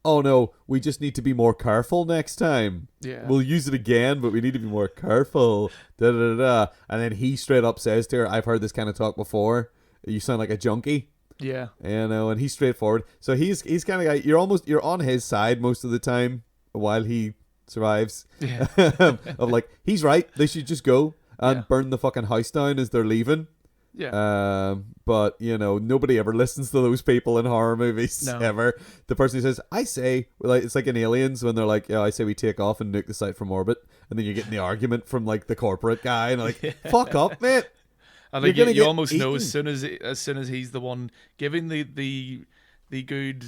oh no, we just need to be more careful next time. Yeah. We'll use it again, but we need to be more careful. Da, da, da, da. And then he straight up says to her, I've heard this kind of talk before. You sound like a junkie. Yeah. You know, and he's straightforward. So he's kind of guy, you're on his side most of the time while he survives. Yeah. Of like, he's right, they should just go and burn the fucking house down as they're leaving. Yeah. But nobody ever listens to those people in horror movies ever. The person who says, "I say," like it's like in Aliens when they're like, "Yeah, I say we take off and nuke the site from orbit," and then you're getting the argument from like the corporate guy, and like, "Fuck up, mate." And like you almost know as soon as he's the one giving the good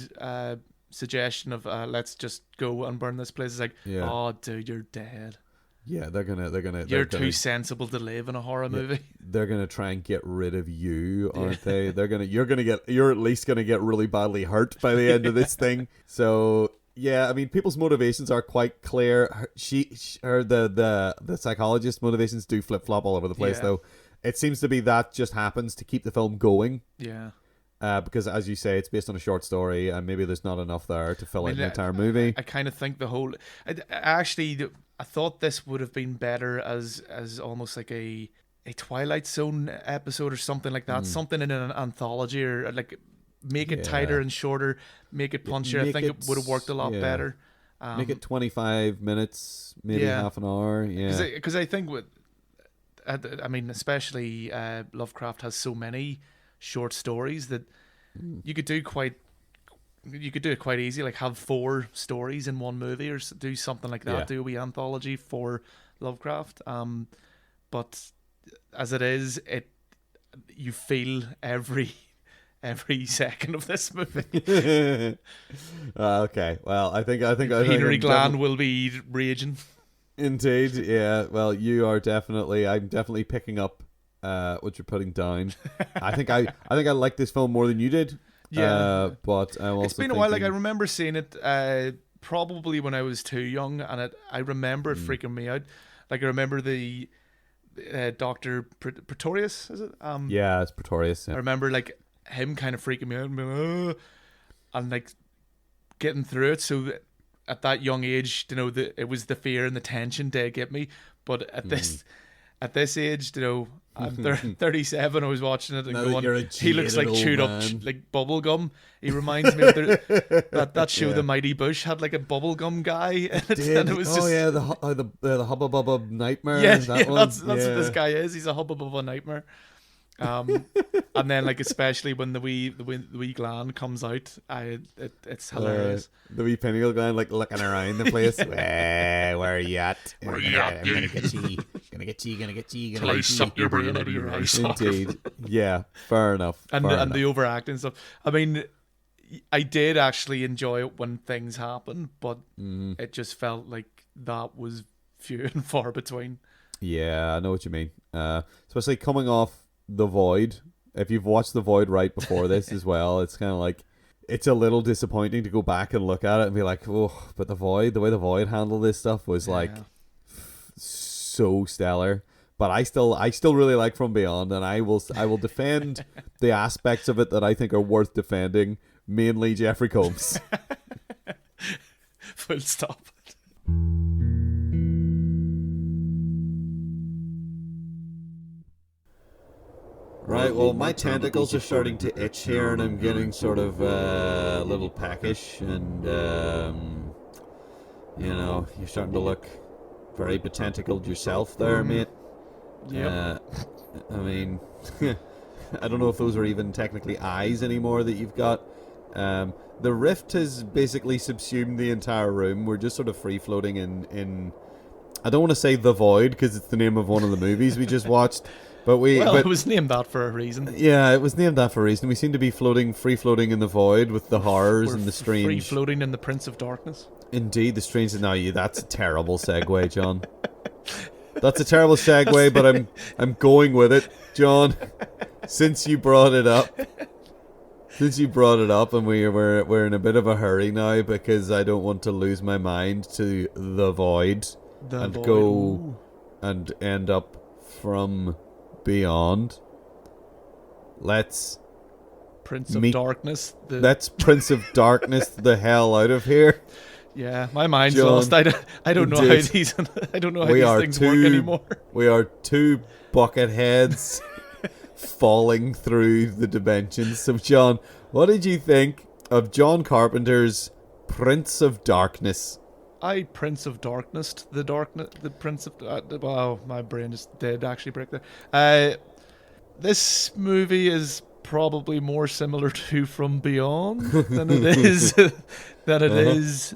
suggestion of let's just go and burn this place. It's like, oh, dude, you're dead. Yeah, they're gonna. You're too sensible to live in a horror movie. They're gonna try and get rid of you, aren't they? You're at least gonna get really badly hurt by the end of this thing. So yeah, I mean, people's motivations are quite clear. The psychologist's motivations do flip flop all over the place, though. It seems to be that just happens to keep the film going. Yeah. Because as you say, it's based on a short story, and maybe there's not enough there to fill out an entire movie. I kind of think the whole. I thought this would have been better as almost like a Twilight Zone episode or something like that. Something in an anthology, or like make it tighter and shorter, make it punchier. I think it would have worked a lot better. Make it 25 minutes, maybe half an hour. Yeah, because I think especially Lovecraft has so many short stories that you could do it quite easy, like have 4 stories in one movie or do something like that. Do a wee anthology for Lovecraft. But as it is, you feel every second of this movie. Okay, well, I think Pituitary gland will be raging. Indeed, yeah. Well, I'm definitely picking up what you're putting down. I think I like this film more than you did. Yeah, but I'm also it's been a while. Like I remember seeing it probably when I was too young, and I remember it freaking me out. Like I remember the Dr. Pretorius, is it? Yeah, it's Pretorius. Yeah. I remember like him kind of freaking me out and being, and like getting through it. So at that young age, it was the fear and the tension did get me. But at this age, I'm 37. I was watching it and going, he looks like chewed up like bubble gum. He reminds me of that show, The Mighty Bush, had like a bubble gum guy in it, and it was the Hubba Bubba Nightmare. Yeah, that's what this guy is. He's a Hubba Bubba Nightmare. And then like especially when the wee gland comes out, it's hilarious. The wee pineal gland like looking around the place. Where are you at? Where are you at? I'm gonna get you. Gonna get you. Till I suck your brain out of your eye socket. Indeed. Yeah, fair enough. And the overacting stuff. I mean, I did actually enjoy it when things happen, but it just felt like that was few and far between. Yeah, I know what you mean. Especially coming off The Void. If you've watched The Void right before this as well, it's kind of like, it's a little disappointing to go back and look at it and be like, oh, but the way The Void handled this stuff was like so stellar. But I still really like From Beyond, and I will defend the aspects of it that I think are worth defending, mainly Jeffrey Combs. Full stop. Right, well, my tentacles are starting to itch here, and I'm getting sort of a little peckish, and, you're starting to look very betentacled yourself there, mate. Yeah. I mean, I don't know if those are even technically eyes anymore that you've got. The rift has basically subsumed the entire room. We're just sort of free-floating in I don't want to say The Void, because it's the name of one of the movies we just watched. But it was named that for a reason. Yeah, it was named that for a reason. We seem to be free floating in the void with the horrors and the strange. Free floating in the Prince of Darkness. Indeed, the strange. Now, that's a terrible segue, John. That's a terrible segue, but I'm going with it, John. Since you brought it up, and we're in a bit of a hurry now because I don't want to lose my mind to The Void go and end up From Beyond. Let's Prince of Darkness. Let's Prince of Darkness the hell out of here. Yeah, my mind's lost. I don't know how these things work anymore. We are two bucket heads falling through the dimensions. So, John, what did you think of John Carpenter's Prince of Darkness? Prince of Darkness, the Prince of... wow, my brain is dead, actually, break there. This movie is probably more similar to From Beyond than it is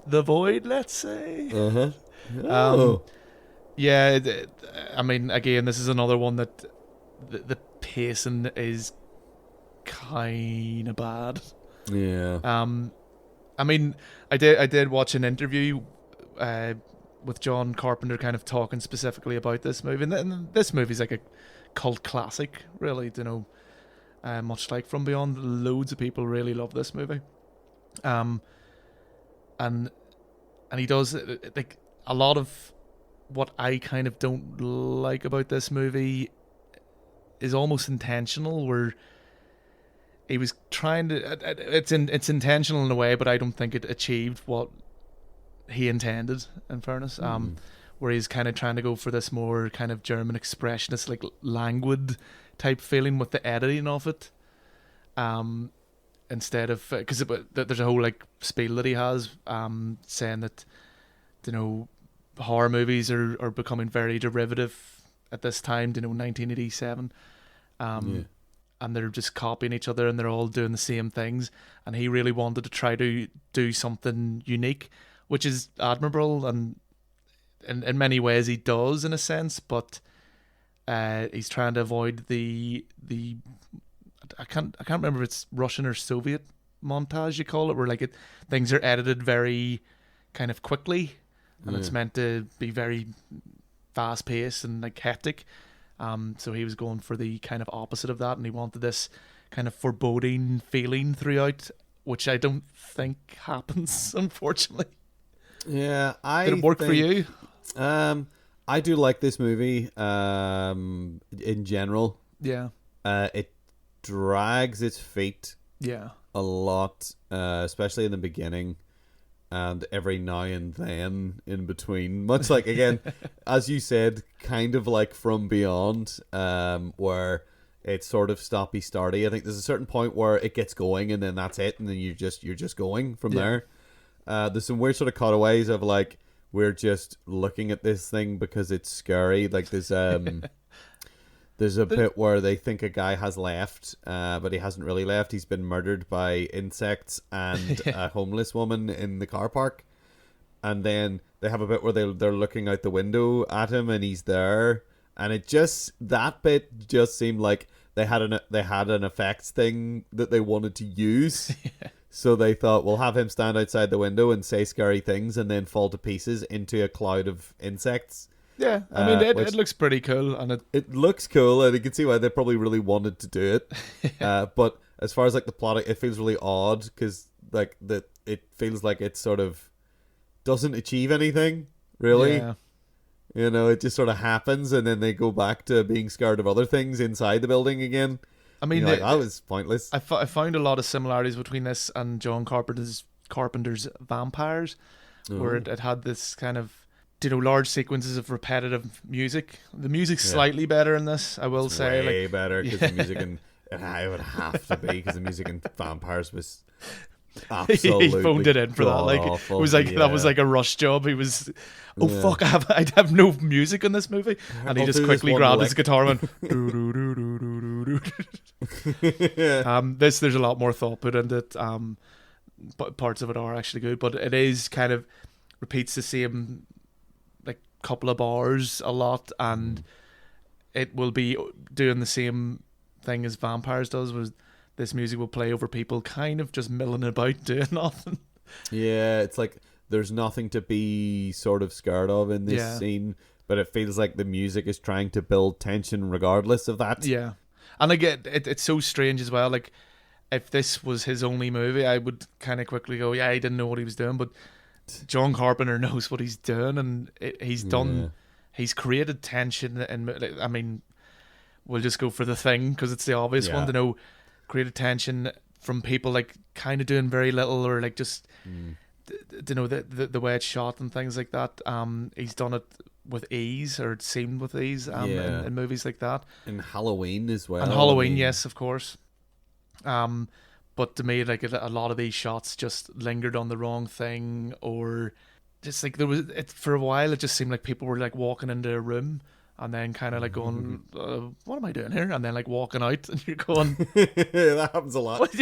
The Void, let's say. Oh. Yeah, I mean, again, this is another one that the pacing is kind of bad. Yeah. I mean, I did watch an interview with John Carpenter, kind of talking specifically about this movie, and this movie's like a cult classic, really. You know, much like From Beyond, loads of people really love this movie. And he does like a lot of what I kind of don't like about this movie is almost intentional, where he was trying to it's intentional in a way, but I don't think it achieved what he intended, in fairness. Where he's kind of trying to go for this more kind of German expressionist, like languid type feeling with the editing of it, instead of, because there's a whole like spiel that he has, saying that, you know, horror movies are becoming very derivative at this time, you know, 1987, and they're just copying each other and they're all doing the same things, and he really wanted to try to do something unique, which is admirable, and in many ways he does in a sense, but he's trying to avoid the I can't remember if it's Russian or Soviet montage you call it, where like things are edited very kind of quickly, and it's meant to be very fast paced and like hectic. So he was going for the kind of opposite of that, and he wanted this kind of foreboding feeling throughout, which I don't think happens, unfortunately. Yeah, Did it work for you? I do like this movie. In general, Yeah. It drags its feet. Yeah. A lot, especially in the beginning, and every now and then in between. Much like, again, as you said, kind of like From Beyond, where it's sort of stoppy starty. I think there's a certain point where it gets going, and then that's it, and then you're just going from there. There's some weird sort of cutaways of like, we're just looking at this thing because it's scary. Like there's there's a bit where they think a guy has left, but he hasn't really left. He's been murdered by insects and a homeless woman in the car park. And then they have a bit where they're looking out the window at him, and he's there. And that bit just seemed like they had an effects thing that they wanted to use. So they thought, we'll have him stand outside the window and say scary things and then fall to pieces into a cloud of insects. Yeah, I mean, it looks pretty cool, and it looks cool, and you can see why they probably really wanted to do it. But as far as like the plot, it feels really odd, because like it feels like it sort of doesn't achieve anything, really. Yeah. You know, it just sort of happens, and then they go back to being scared of other things inside the building again. I mean, that was pointless. I found a lot of similarities between this and John Carpenter's Vampires, where it had this kind of, you know, large sequences of repetitive music. The music's slightly better in this, I will say. Way better, because the music in it would have to be, because the music in Vampires was absolutely he phoned it in for that. Like awful. It was like that was like a rush job. He was, fuck, I have no music in this movie, and he just quickly grabbed his guitar and went do do do do do do. There's a lot more thought put into it. But parts of it are actually good, but it is kind of repeats the same like couple of bars a lot, and it will be doing the same thing as Vampires does, was this music will play over people kind of just milling about doing nothing. Yeah, it's like there's nothing to be sort of scared of in this scene, but it feels like the music is trying to build tension regardless of that. Yeah. And again, it's so strange as well. Like, if this was his only movie, I would kind of quickly go, yeah, he didn't know what he was doing, but John Carpenter knows what he's doing, and he's created tension, and I mean, we'll just go for The Thing, because it's the obvious one to know. Created tension from people like kind of doing very little, or like just you know, the way it's shot and things like that. He's done it with ease, or it seemed with ease, in movies like that. And Halloween as well. And Halloween, yes, of course. But to me, like a lot of these shots just lingered on the wrong thing, or just like for a while it just seemed like people were like walking into a room and then kind of like going, what am I doing here? And then like walking out, and you're going, that happens a lot.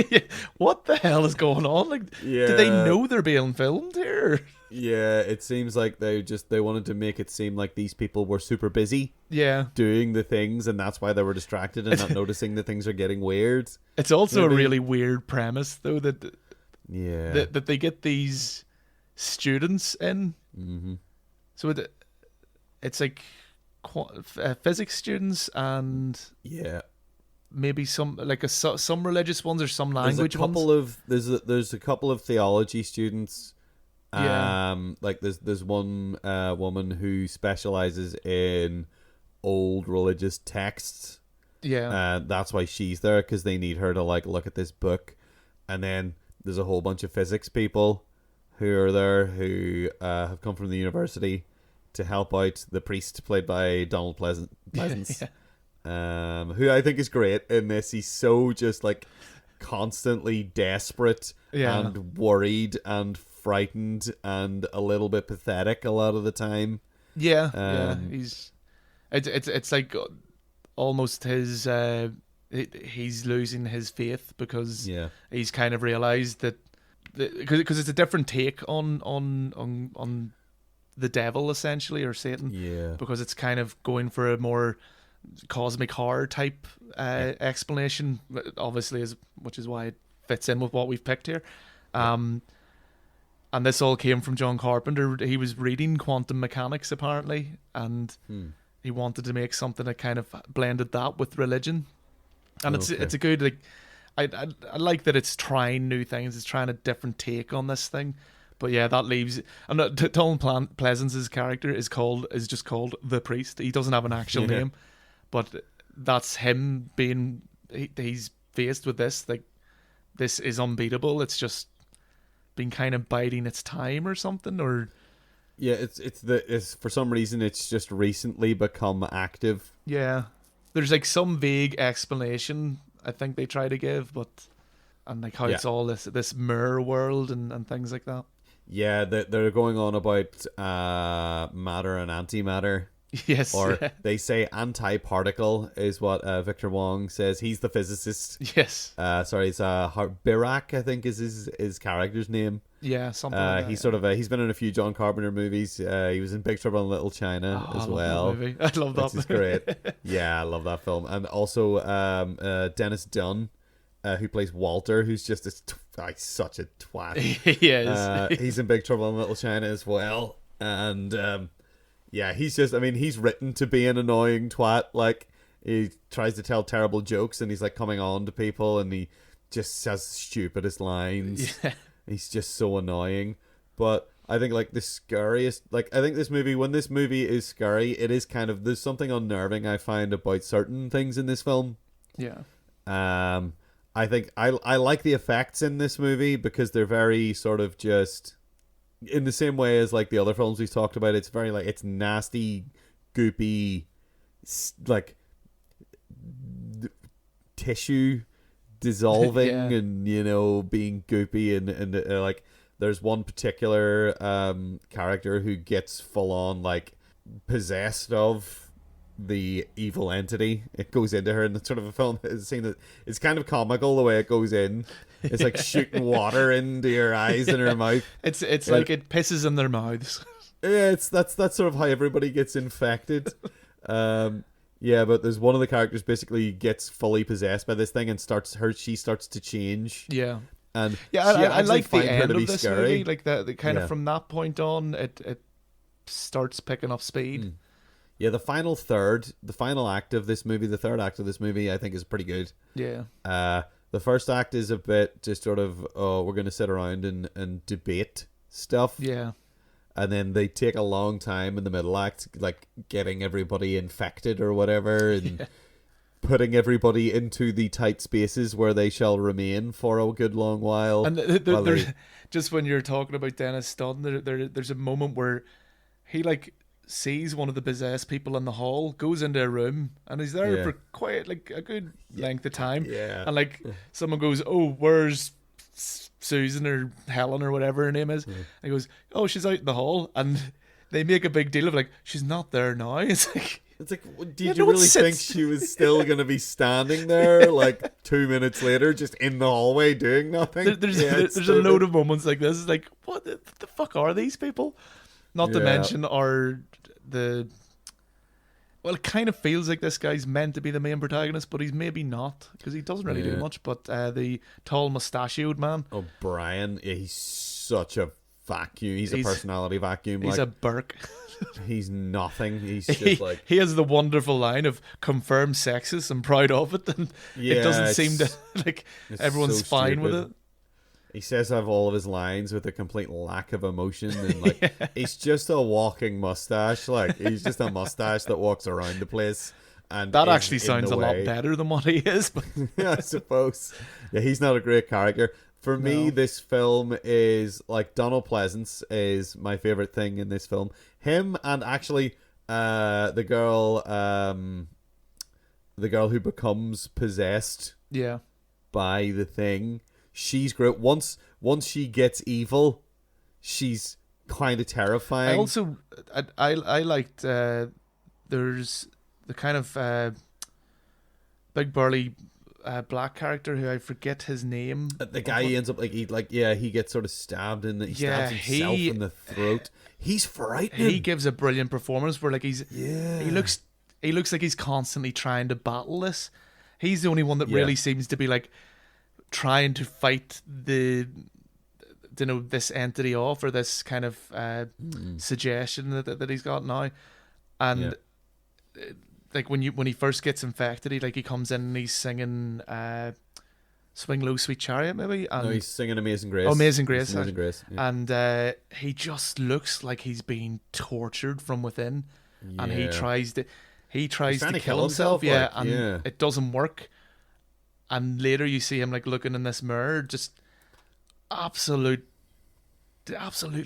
what the hell is going on? Like, did they know they're being filmed here? Yeah, it seems like they wanted to make it seem like these people were super busy. Yeah, doing the things, and that's why they were distracted and not noticing that things are getting weird. It's also a really weird premise, though, that they get these students in. Mm-hmm. So it's like physics students and maybe some like some religious ones or some language ones. There's a couple of theology students. Yeah. Like there's one woman who specializes in old religious texts. Yeah. That's why she's there, because they need her to like look at this book. And then there's a whole bunch of physics people who are there who have come from the university to help out the priest played by Donald Pleasance. Who I think is great in this. He's so just like constantly desperate and worried and frightened and a little bit pathetic a lot of the time. It's like almost his he's losing his faith because he's kind of realized that because it's a different take on the devil essentially, or Satan, because it's kind of going for a more cosmic horror type explanation, obviously, which is why it fits in with what we've picked here. And this all came from John Carpenter. He was reading quantum mechanics apparently, and he wanted to make something that kind of blended that with religion. And it's a good, like, I like that it's trying new things. It's trying a different take on this thing. But yeah, that leaves. And Donald Pleasance's character is just called the priest. He doesn't have an actual name, but that's him being. He's faced with this. Like, this is unbeatable. It's just been kind of biding its time or something. Or it's for some reason it's just recently become active. Yeah, there's like some vague explanation I think they try to give, and like how it's all this mirror world and things like that. Yeah, they're going on about matter and antimatter. Yes. Or they say anti-particle is what Victor Wong says. He's the physicist. Yes. Sorry, it's Birak, I think is his character's name. Yeah, something like that. He's sort of he's been in a few John Carpenter movies. He was in Big Trouble in Little China as well. I love that movie. Which is great. Yeah, I love that film. And also Dennis Dunn, who plays Walter, who's just such a twat. He is. He's in Big Trouble in Little China as well. And he's written to be an annoying twat. Like, he tries to tell terrible jokes and he's like coming on to people and he just says stupidest lines. Yeah. He's just so annoying. But I think like the scariest, like I think when this movie is scary, it is kind of, there's something unnerving I find about certain things in this film. Yeah. I think I like the effects in this movie because they're very sort of just in the same way as like the other films we've talked about. It's very like, it's nasty, goopy, like tissue dissolving and being goopy and like there's one particular character who gets full on like possessed of the evil entity. It goes into her in the sort of a film scene that it's kind of comical the way it goes in. It's like shooting water into your eyes and her mouth. It's like it pisses in their mouths. Yeah, that's sort of how everybody gets infected. Yeah, but there's one of the characters basically gets fully possessed by this thing and she starts to change. Yeah. And I like the end of this movie. Like the kind of from that point on, it starts picking up speed. Yeah, the final act of this movie, the third act of this movie, I think is pretty good. Yeah. The first act is a bit just sort of, we're going to sit around and debate stuff. Yeah. And then they take a long time in the middle act, like getting everybody infected or whatever, and putting everybody into the tight spaces where they shall remain for a good long while. And just when you're talking about Dennis Dunn, there's a moment where he like sees one of the possessed people in the hall, goes into a room, and he's there for quite like a good length of time. Yeah. And like someone goes, "Oh, where's Susan or Helen or whatever her name is?" And he goes, "Oh, she's out in the hall." And they make a big deal of like, "She's not there now." It's like, It's like, did you really think she was still going to be standing there like 2 minutes later, just in the hallway doing nothing? There's a load of moments like this. It's like, what the fuck are these people? Not to mention well, it kind of feels like this guy's meant to be the main protagonist, but he's maybe not, because he doesn't really do much. But the tall mustachioed man. Oh, Brian, he's such a vacuum. He's a personality vacuum. He's a Burke. He's nothing. He's just like... He has the wonderful line of confirmed sexist and proud of it, and it doesn't seem to... like, everyone's so fine with it. He says I have all of his lines with a complete lack of emotion, and like he's just a walking mustache. Like he's just a mustache that walks around the place. And that actually sounds a lot better than what he is. But yeah, I suppose. Yeah, he's not a great character. For me, this film is like Donald Pleasance is my favorite thing in this film. Him and actually the girl who becomes possessed by the thing. She's great. Once she gets evil, she's kind of terrifying. I also I liked there's the kind of big burly black character who I forget his name. The guy he ends up he gets sort of stabbed in he stabs himself in the throat. He's frightening. He gives a brilliant performance where like he looks like he's constantly trying to battle this. He's the only one that really seems to be like trying to fight this entity off, or this kind of suggestion that he's got now. And like when he first gets infected, he comes in and he's singing Swing Low Sweet Chariot maybe, and he's singing Amazing Grace. Oh, Amazing Grace. Amazing Grace. Yeah. And he just looks like he's being tortured from within, and he tries to kill himself. It doesn't work. And later you see him like looking in this mirror, just absolutely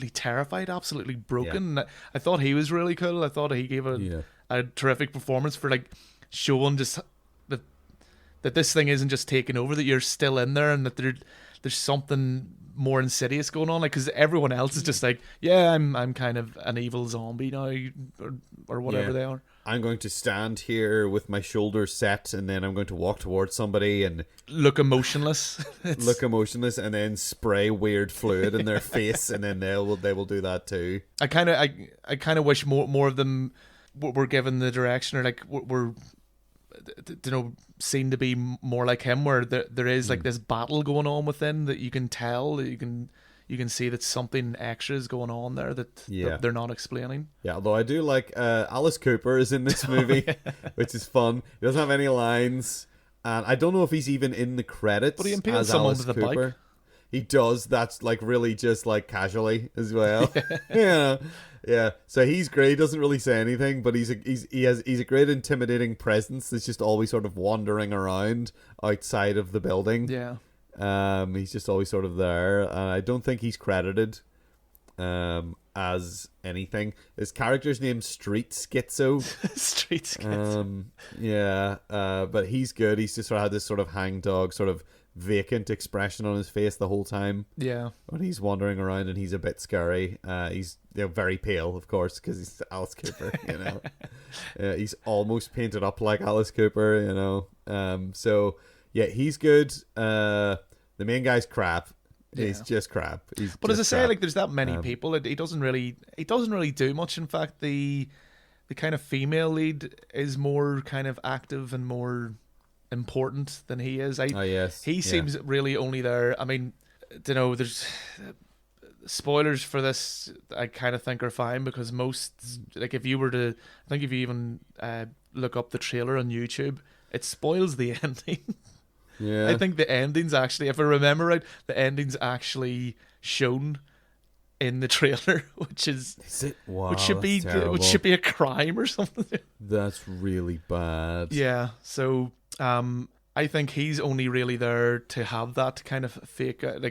terrified, absolutely broken. I thought he was really cool. I thought he gave a terrific performance for like showing just that this thing isn't just taking over, that you're still in there, and that there's something more insidious going on. Like, because everyone else is just like, I'm kind of an evil zombie now, or whatever they are. I'm going to stand here with my shoulders set, and then I'm going to walk towards somebody and look emotionless. And then spray weird fluid in their face, and then they will do that too. I kind of wish more of them were given the direction, or like were seen to be more like him, where there is like this battle going on within that you can tell, that you can see that something extra is going on there that they're not explaining. Yeah, although I do like Alice Cooper is in this movie, which is fun. He doesn't have any lines, and I don't know if he's even in the credits. But he impales someone Alice with a bike. He does. That's like really just like casually as well. Yeah. So he's great. He doesn't really say anything, but he's a great intimidating presence that's just always sort of wandering around outside of the building. Yeah. He's just always sort of there, and I don't think he's credited as anything. His character's named Street Schizo. Street Schizo. But he's good. He's just sort of had this sort of hangdog, sort of vacant expression on his face the whole time. Yeah. When he's wandering around, and he's a bit scary. He's very pale, of course, because he's Alice Cooper. He's almost painted up like Alice Cooper. So yeah, he's good. The main guy's crap. He's just crap. But as I say, like, there's that many people. He doesn't really do much. In fact, the kind of female lead is more kind of active and more important than he is. He seems really only there. I mean, there's spoilers for this. I kind of think are fine, because most, like, if you even look up the trailer on YouTube, it spoils the ending. Yeah, I think the ending's actually, if I remember right, the ending's actually shown in the trailer, which should be a crime or something. That's really bad. Yeah, so I think he's only really there to have that kind of fake out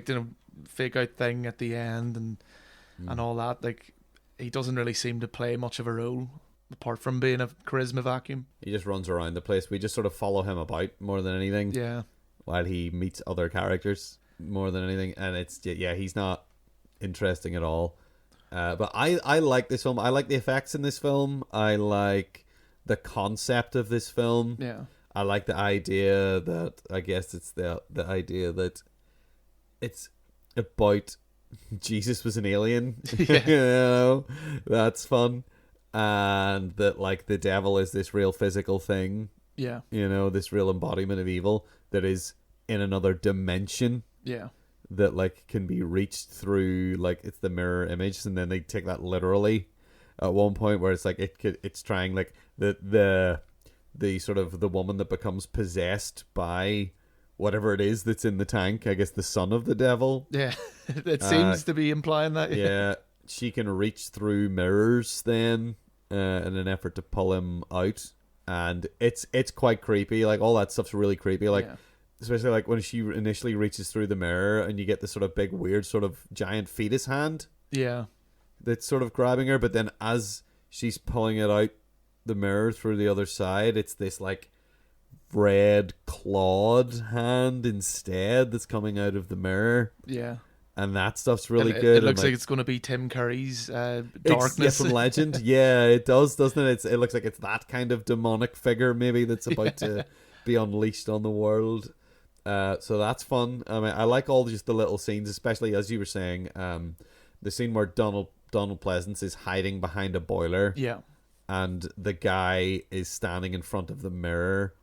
thing at the end and all that. Like, he doesn't really seem to play much of a role apart from being a charisma vacuum. He just runs around the place. We just sort of follow him about more than anything. Yeah. While he meets other characters more than anything, and he's not interesting at all. But I like this film. I like the effects in this film. I like the concept of this film. Yeah. I like the idea that, I guess it's the idea that it's about Jesus was an alien. Yeah. You know, that's fun. And that, like, the devil is this real physical thing. Yeah. You know, this real embodiment of evil that is in another dimension. Yeah. That, like, can be reached through, like, it's the mirror image, and then they take that literally at one point, where it's like it's trying, like, the sort of the woman that becomes possessed by whatever it is that's in the tank, I guess the son of the devil. Yeah. It seems to be implying that. Yeah, she can reach through mirrors then in an effort to pull him out, and it's quite creepy. Like, all that stuff's really creepy. Like, especially like when she initially reaches through the mirror and you get this sort of big weird sort of giant fetus hand. Yeah. That's sort of grabbing her, but then as she's pulling it out the mirror through the other side, it's this like red clawed hand instead that's coming out of the mirror. Yeah. And that stuff's really and good. It looks like it's going to be Tim Curry's Darkness. From Legend. Yeah, it does, doesn't it? It looks like it's that kind of demonic figure maybe that's about to be unleashed on the world. So that's fun. I mean, I like all just the little scenes, especially as you were saying, the scene where Donald Pleasance is hiding behind a boiler. Yeah. And the guy is standing in front of the mirror,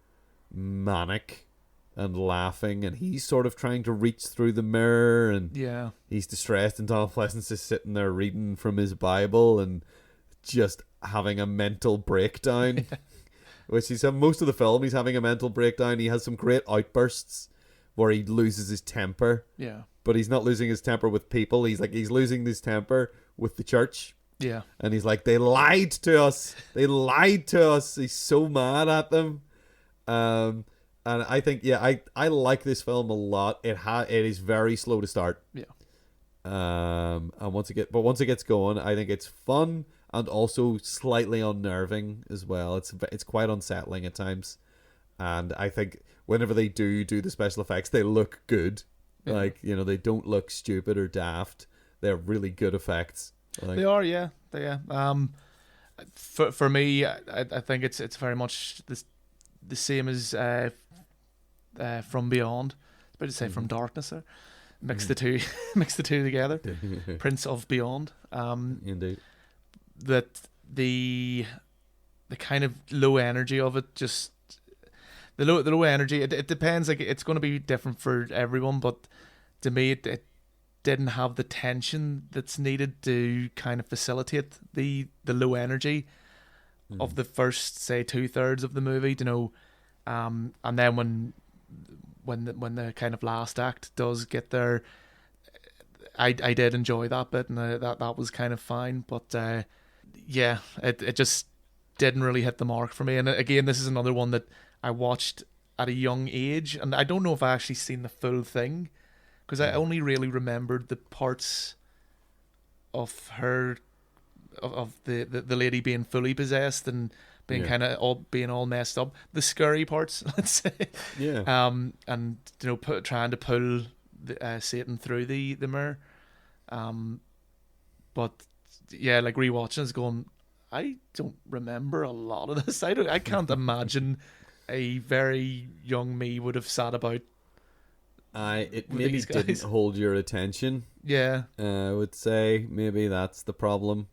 manic and laughing, and he's sort of trying to reach through the mirror, and he's distressed, and Donald Pleasance is sitting there reading from his Bible and just having a mental breakdown. Which he's most of the film, he's having a mental breakdown. He has some great outbursts where he loses his temper. Yeah. But he's not losing his temper with people. He's losing his temper with the church. Yeah. And he's like, they lied to us. They lied to us. He's so mad at them. And I think, I like this film a lot. It is very slow to start. Yeah. And once it gets going, I think it's fun and also slightly unnerving as well. It's quite unsettling at times. And I think whenever they do the special effects, they look good. Yeah. Like, you know, they don't look stupid or daft. They're really good effects. Like, they are, yeah. For me, I think it's very much the same as From Beyond. I was about to say From Darkness there. Mix the two together. Prince of Beyond. Indeed. That the kind of low energy of it, just the low energy. It depends. Like, it's going to be different for everyone, but to me, it didn't have the tension that's needed to kind of facilitate the low energy of the first, say, 2/3 of the movie. You know, and then when the kind of last act does get there, I did enjoy that bit, and that was kind of fine. But it just didn't really hit the mark for me. And again, this is another one that I watched at a young age, and I don't know if I actually seen the full thing, because I only really remembered the parts of her, of the lady being fully possessed and being kind of all messed up, the scary parts, let's say. Yeah. And you know, trying to pull Satan through the mirror. But yeah, like rewatching is going, I don't remember a lot of this. I can't imagine a very young me would have sat about. It maybe didn't hold your attention. Yeah. I would say maybe that's the problem.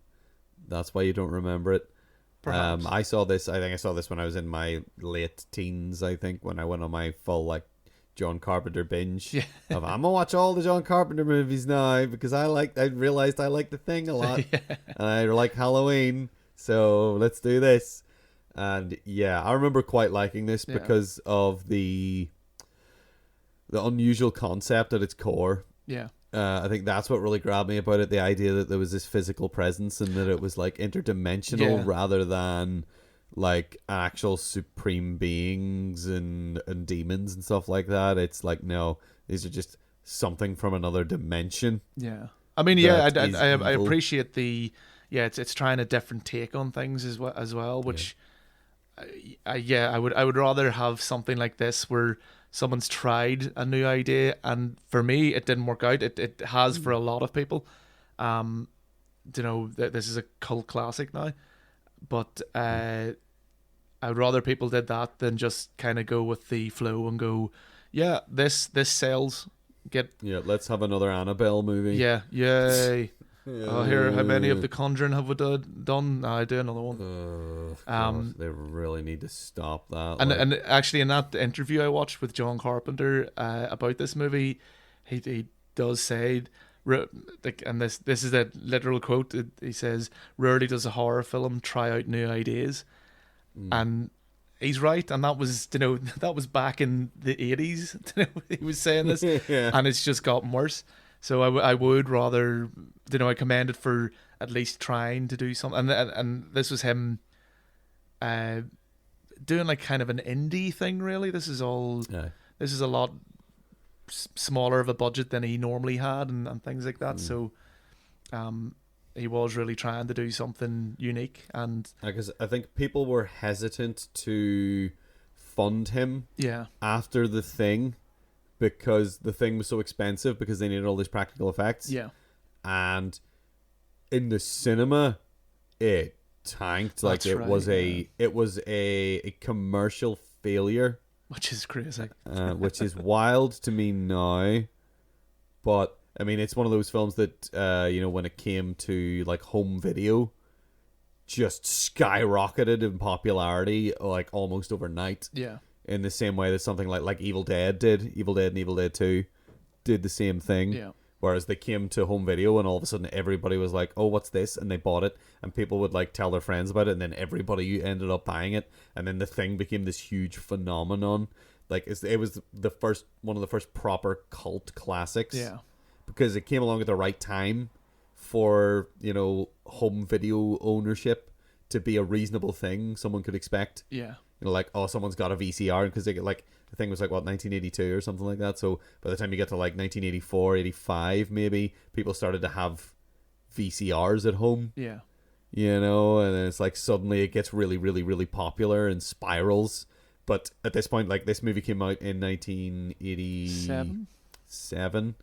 That's why you don't remember it. Perhaps. I think I saw this when I was in my late teens, I think, when I went on my full, like, John Carpenter binge. Yeah. I'm gonna watch all the John Carpenter movies now because I realized I like The Thing a lot. Yeah. And I like Halloween, so let's do this. And yeah, I remember quite liking this because of the unusual concept at its core. Yeah. I think that's what really grabbed me about it, the idea that there was this physical presence and that it was like interdimensional rather than like actual supreme beings and demons and stuff like that. It's like, no, these are just something from another dimension. Yeah. I mean, I appreciate it's trying a different take on things as well, which I would rather have something like this where someone's tried a new idea, and for me it didn't work out. It has for a lot of people. You know, this is a cult classic now, but I would rather people did that than just kind of go with the flow and go, yeah, this sells. Let's have another Annabelle movie. Yeah, yay. Oh, here, how many of the Conjuring have we done? I do another one. God, they really need to stop that. And actually, in that interview I watched with John Carpenter about this movie, he does say, and this is a literal quote. He says, "Rarely does a horror film try out new ideas," and he's right. And that was that was back in the 80s. He was saying this, and it's just gotten worse. So I would rather, I commend it for at least trying to do something. And this was him doing like kind of an indie thing, really. This is a lot smaller of a budget than he normally had and things like that. So he was really trying to do something unique. And because I think people were hesitant to fund him after The Thing, because The Thing was so expensive because they needed all these practical effects. Yeah. And in the cinema, it tanked. Like it was a commercial failure. Which is crazy. Which is wild to me now. But I mean, it's one of those films that when it came to like home video, just skyrocketed in popularity like almost overnight. Yeah. In the same way that something like Evil Dead did. Evil Dead and Evil Dead 2 did the same thing. Yeah. Whereas they came to home video and all of a sudden everybody was like, oh, what's this? And they bought it. And people would like tell their friends about it. And then everybody ended up buying it. And then The Thing became this huge phenomenon. Like it was one of the first proper cult classics. Yeah. Because it came along at the right time for, home video ownership to be a reasonable thing someone could expect. Yeah. Like, oh, someone's got a VCR, because they get like, the thing was like, what, 1982 or something like that. So by the time you get to like 1984, 85, maybe, people started to have VCRs at home. Yeah. And then it's like suddenly it gets really, really, really popular and spirals. But at this point, like, this movie came out in 1987.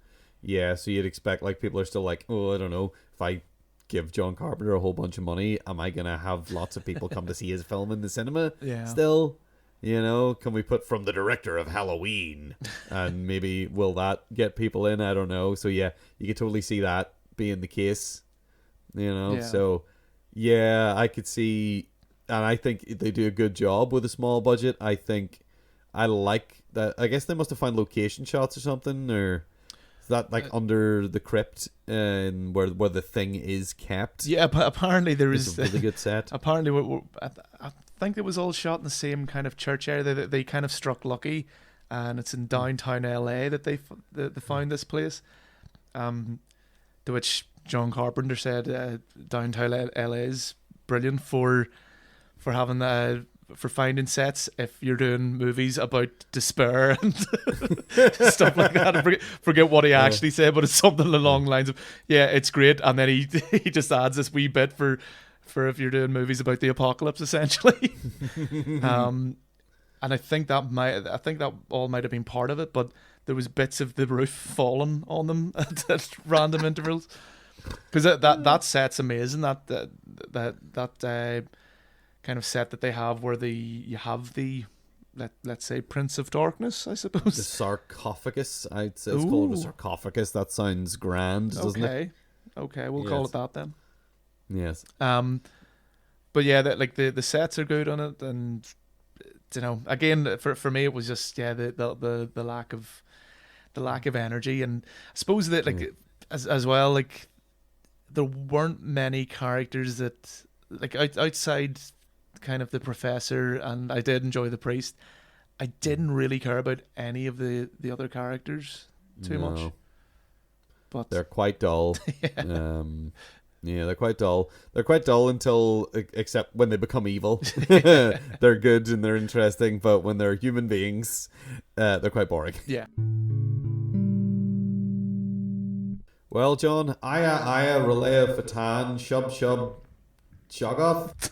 Yeah, so you'd expect like people are still like, oh, I don't know, if I give John Carpenter a whole bunch of money, am I gonna have lots of people come to see his film in the cinema? Yeah. Still, can we put from the director of Halloween, and maybe will that get people in? I don't know. So yeah, you could totally see that being the case. So yeah, I could see, and I think they do a good job with a small budget. I think I like that. I guess they must have found location shots or something, or that like under the crypt and where the thing is kept. Yeah, but apparently there is a really good set. Apparently, I think it was all shot in the same kind of church area. They kind of struck lucky, and it's in downtown LA that they found this place. To which John Carpenter said, downtown LA is brilliant for having for finding sets if you're doing movies about despair and stuff like that. I forget what he actually said, but it's something along the lines of, yeah, it's great. And then he just adds this wee bit for if you're doing movies about the apocalypse, essentially. And I think that all might have been part of it, but there was bits of the roof falling on them at random intervals. Because that set's amazing. That kind of set that they have where you have the let's say Prince of Darkness, I suppose. The sarcophagus, I'd say. It's called a sarcophagus. That sounds grand, doesn't it? Okay, we'll call it that then. Yes. But yeah, the sets are good on it, and again for me it was just the lack of energy, and I suppose that as well, like there weren't many characters that like outside kind of the professor, and I did enjoy the priest. I didn't really care about any of the other characters too much. But they're quite dull. Yeah, they're quite dull. They're quite dull until, except when they become evil. They're good and they're interesting, but when they're human beings, they're quite boring. Yeah. Well, John, Aya, Relaya, Fatan, Shub, Shoggoth.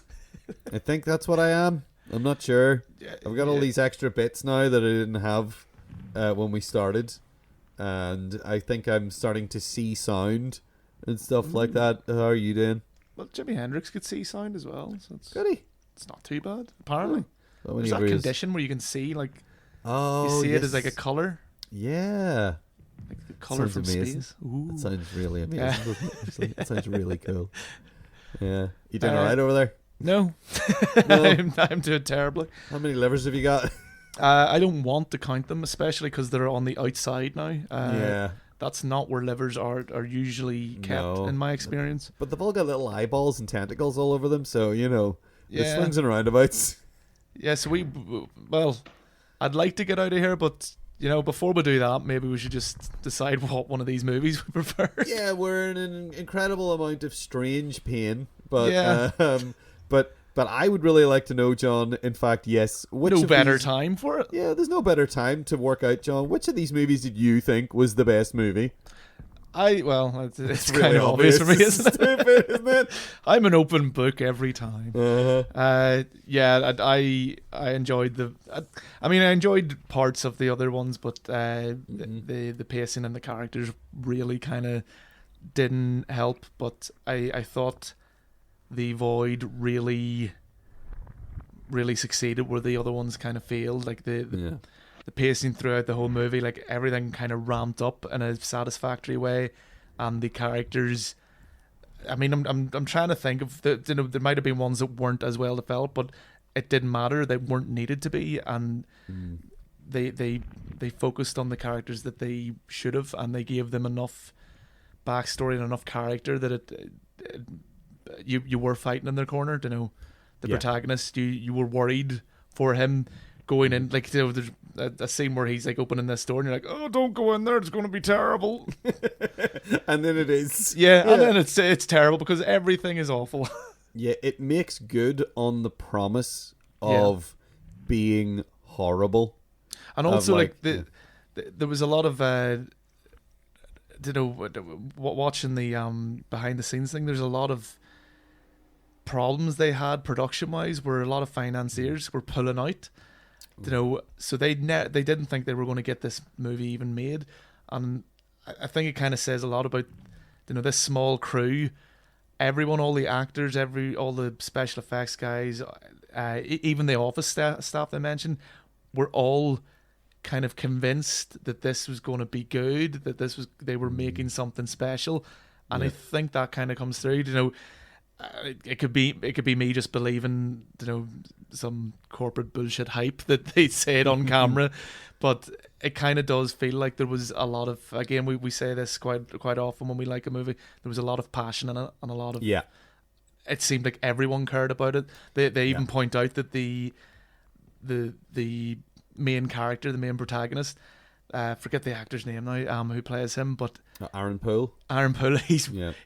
I think that's what I am. I'm not sure. I've got all these extra bits now that I didn't have when we started. And I think I'm starting to see sound and stuff like that. How are you doing? Well, Jimi Hendrix could see sound as well. So Could he? It's not too bad, apparently. When There's he that grew his- condition where you can see, like, Oh, you see yes. it as like a color. Yeah. Like the color Sounds from amazing. space. Ooh. That sounds really amazing, Yeah. doesn't it? Actually, that sounds really cool. Yeah. You doing Uh, alright over there? No. No. I'm doing terribly. How many livers have you got? I don't want to count them, especially because they're on the outside now. Yeah. That's not where livers are usually kept, No. in my experience. But they've all got little eyeballs and tentacles all over them, so, you know, the Yeah. swings and roundabouts. Yeah, so well, I'd like to get out of here, but, you know, before we do that, maybe we should just decide what one of these movies we prefer. Yeah, we're in an incredible amount of strange pain, but Yeah. but I would really like to know, John. In fact, yes, which No of better these- time for it. Yeah, there's no better time to work out, John. Which of these movies did you think was the best movie? It's really kind of obvious for me, It's isn't it? stupid, isn't it? I'm an open book every time. Uh-huh. Yeah, I enjoyed I enjoyed parts of the other ones, but the pacing and the characters really kind of didn't help. But I thought the Void really succeeded where the other ones kind of failed. Like the pacing throughout the whole movie, like everything kind of ramped up in a satisfactory way, and the characters. I mean, I'm trying to think of there might have been ones that weren't as well developed, but it didn't matter. They weren't needed to be, and they focused on the characters that they should have, and they gave them enough backstory and enough character that you were fighting in their corner. You know, the protagonist, you were worried for him going in. Like, you know, there's a scene where he's like opening this door, and you're like, "Oh, don't go in there! It's going to be terrible." And then it is. Yeah, and then it's terrible because everything is awful. Yeah, it makes good on the promise of being horrible. And also, like, there was a lot of, you know, watching the behind the scenes thing. There's a lot of problems they had production wise, where a lot of financiers were pulling out. You know, so they didn't think they were going to get this movie even made, and I think it kind of says a lot about, you know, this small crew. Everyone, all the actors, all the special effects guys, even the office staff they mentioned, were all kind of convinced that this was going to be good, that they were making something special, and I think that kind of comes through. You know, it could be me just believing, you know, some corporate bullshit hype that they said on camera, but it kind of does feel like there was a lot of, again, we say this quite often when we like a movie, there was a lot of passion in it, and a lot of it seemed like everyone cared about it. They even point out that the main character, the main protagonist, forget the actor's name now, who plays him, but Aaron Poole,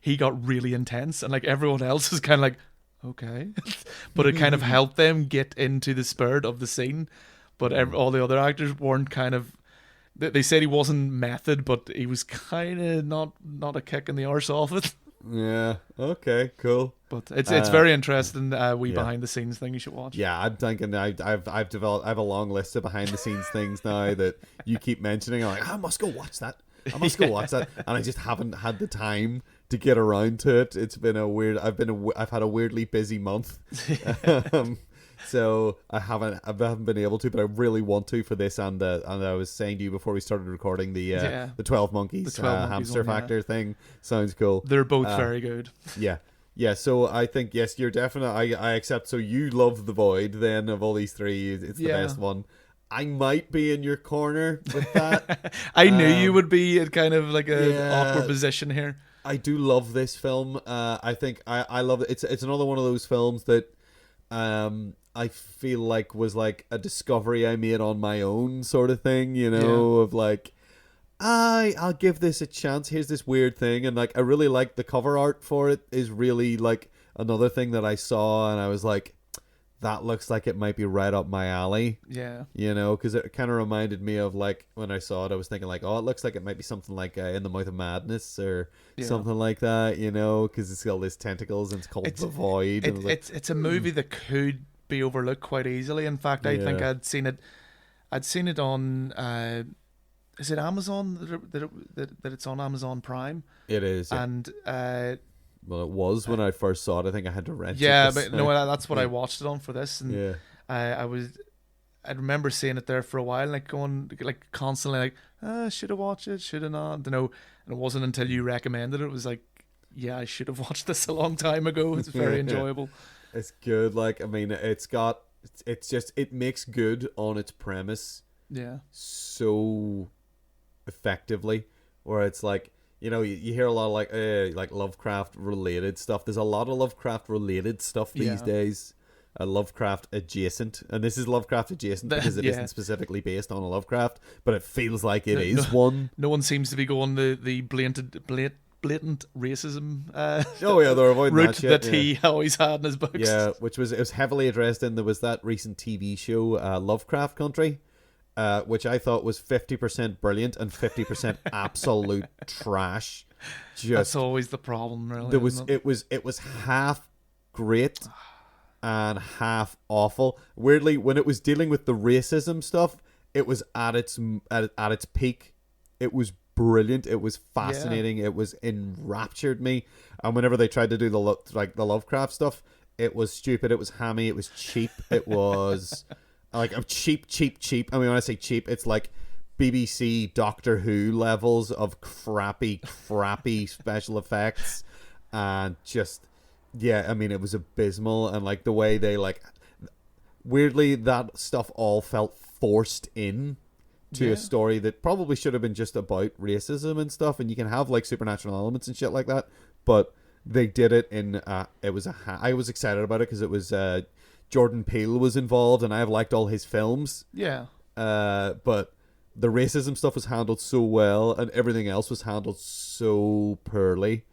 he got really intense, and like everyone else was kind of like, okay, but it kind of helped them get into the spirit of the scene. But all the other actors weren't kind of. They said he wasn't method, but he was kind of not a kick in the arse off it. Yeah. Okay. Cool. But it's very interesting. Behind the scenes thing you should watch. Yeah, I'm thinking I have a long list of behind the scenes things now that you keep mentioning. I'm like, I must go watch that. And I just haven't had the time to get around to it. It's been I've had a weirdly busy month. So I haven't been able to, but I really want to for this. And I was saying to you before we started recording the 12 Monkeys, hamster factor thing sounds cool. They're both very good. Yeah. So I think yes, you're definitely. I accept. So you love The Void. Then of all these three, it's the best one. I might be in your corner with that. I knew you would be in kind of like a awkward position here. I do love this film. I think I love it. It's another one of those films that I feel like was like a discovery I made on my own sort of thing, you know, of like, I'll give this a chance. Here's this weird thing. And like, I really like the cover art for it is really like another thing that I saw. And I was like, that looks like it might be right up my alley. Yeah. You know, because it kind of reminded me of like when I saw it, I was thinking like, oh, it looks like it might be something like In the Mouth of Madness or something like that, you know, because it's got all these tentacles and it's called The Void. It's a movie that could be overlooked quite easily. In fact, I think I'd seen it on is it Amazon that it's on Amazon Prime? It is. And well, it was when I first saw it. I think I had to rent it. Yeah, but no, that's what I watched it on for this. And I I remember seeing it there for a while, like going like constantly like, should have watched it, should have not, you know. And it wasn't until you recommended it, it was like, yeah, I should have watched this a long time ago. It's very enjoyable. It's good. Like, I mean, it makes good on its premise. Yeah. So effectively, where it's like, you know, you hear a lot of like Lovecraft related stuff. There's a lot of Lovecraft related stuff these days. Lovecraft adjacent, and this is Lovecraft adjacent because it isn't specifically based on a Lovecraft, but it feels like it is one. No one seems to be going the blatant racism they're avoiding route that shit, he always had in his books. Yeah, it was heavily addressed in, there was that recent TV show, Lovecraft Country, which I thought was 50% brilliant and 50% absolute trash. That's always the problem, really. It was half great and half awful. Weirdly, when it was dealing with the racism stuff, it was at its peak. It was brilliant. It was fascinating. It was enraptured me. And whenever they tried to do the Lovecraft stuff, it was stupid. It was hammy. It was cheap. It was like cheap. I mean, when I say cheap, it's like BBC Doctor Who levels of crappy special effects, and just. Yeah, I mean, it was abysmal, and like the way they weirdly, that stuff all felt forced in to a story that probably should have been just about racism and stuff, and you can have like supernatural elements and shit like that, but they did it in I was excited about it because it was Jordan Peele was involved, and I have liked all his films. Yeah. But the racism stuff was handled so well, and everything else was handled so poorly.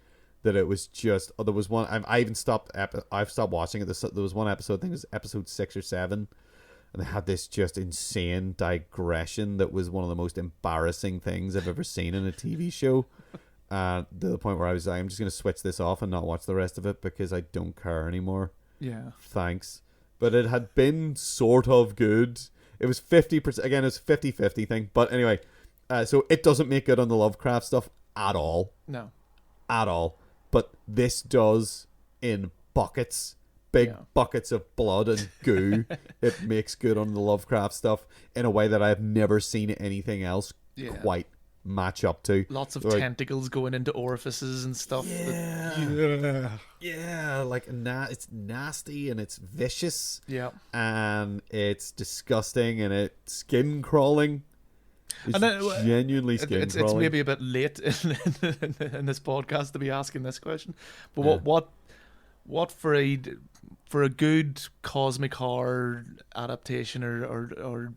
That it was just, there was one, I've stopped watching it. There was one episode, I think it was episode 6 or 7, and they had this just insane digression that was one of the most embarrassing things I've ever seen in a TV show. To the point where I was like, I'm just going to switch this off and not watch the rest of it because I don't care anymore. Yeah. Thanks. But it had been sort of good. It was 50%, again, it was 50-50 thing. But anyway, so it doesn't make good on the Lovecraft stuff at all. No. At all. But this does in buckets, big buckets of blood and goo. It makes good on the Lovecraft stuff in a way that I've never seen anything else quite match up to. Lots of tentacles going into orifices and stuff. Yeah, like it's nasty and it's vicious. Yeah. And it's disgusting and it's skin crawling. It's genuinely skin crawling. It's maybe a bit late in this podcast to be asking this question, but what for a good cosmic horror adaptation or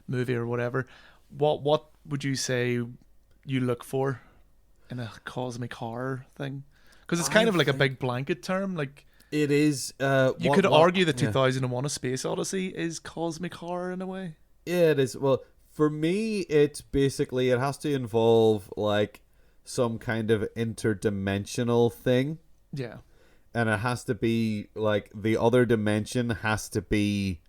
movie or whatever, what would you say you look for in a cosmic horror thing? Because it's kind of like a big blanket term, like. It is. You could argue that 2001: A Space Odyssey is cosmic horror in a way. Yeah, it is. Well. For me, it's basically, it has to involve like some kind of interdimensional thing. Yeah. And it has to be like the other dimension has to be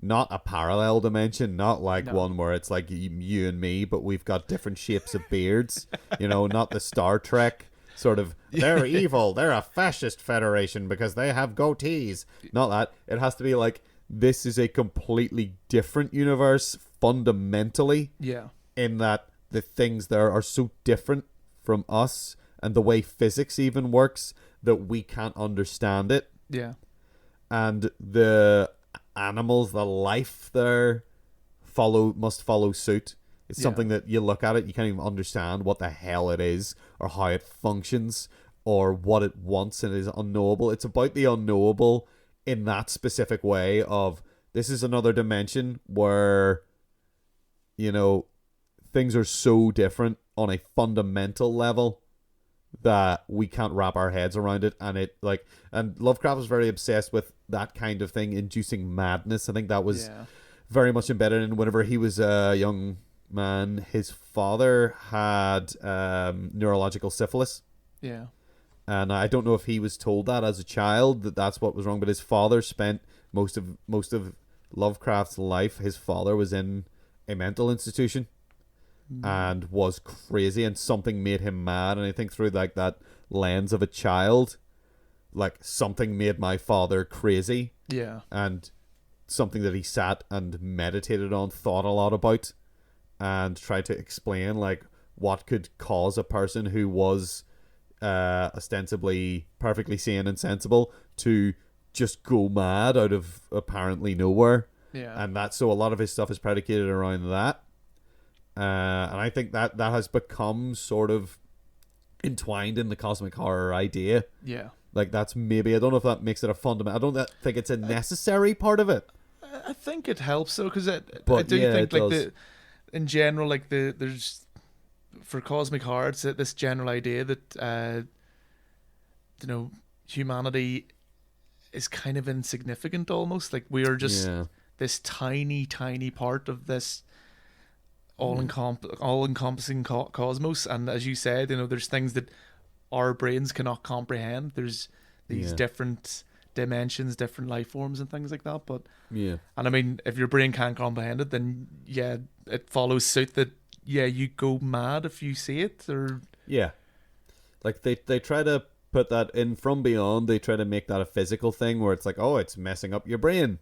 not a parallel dimension, not like one where it's like you and me, but we've got different shapes of beards. Not the Star Trek sort of, they're evil, they're a fascist federation because they have goatees. Not that. It has to be like, this is a completely different universe fundamentally. Yeah. In that the things there are so different from us and the way physics even works that we can't understand it. Yeah. And the animals, the life there must follow suit. It's something that you look at it, you can't even understand what the hell it is or how it functions or what it wants, and it is unknowable. It's about the unknowable in that specific way of, this is another dimension where, things are so different on a fundamental level that we can't wrap our heads around it. And Lovecraft was very obsessed with that kind of thing, inducing madness. I think that was very much embedded in, whenever he was a young man, his father had neurological syphilis. Yeah. And I don't know if he was told that as a child, that that's what was wrong, but his father spent most of Lovecraft's life, his father was in a mental institution and was crazy, and something made him mad. And I think through like that lens of a child, like, something made my father crazy. Yeah. And something that he sat and meditated on, thought a lot about, and tried to explain like what could cause a person who was ostensibly perfectly sane and sensible to just go mad out of apparently nowhere. Yeah. And that, so a lot of his stuff is predicated around that. And I think that has become sort of entwined in the cosmic horror idea. Yeah. Like, that's maybe, I don't know if that makes it a fundamental, I don't think it's a necessary part of it. I think it helps though, because I do yeah, think like does. in general, like there's for cosmic horror, it's this general idea that humanity is kind of insignificant almost. Like we are just this tiny part of this all-encompassing cosmos, and as you said, there's things that our brains cannot comprehend. There's these different dimensions, different life forms and things like that, but and I mean, if your brain can't comprehend it, then it follows suit that you go mad if you see it. Or like they try to put that in From Beyond. They try to make that a physical thing where it's like, oh, it's messing up your brain,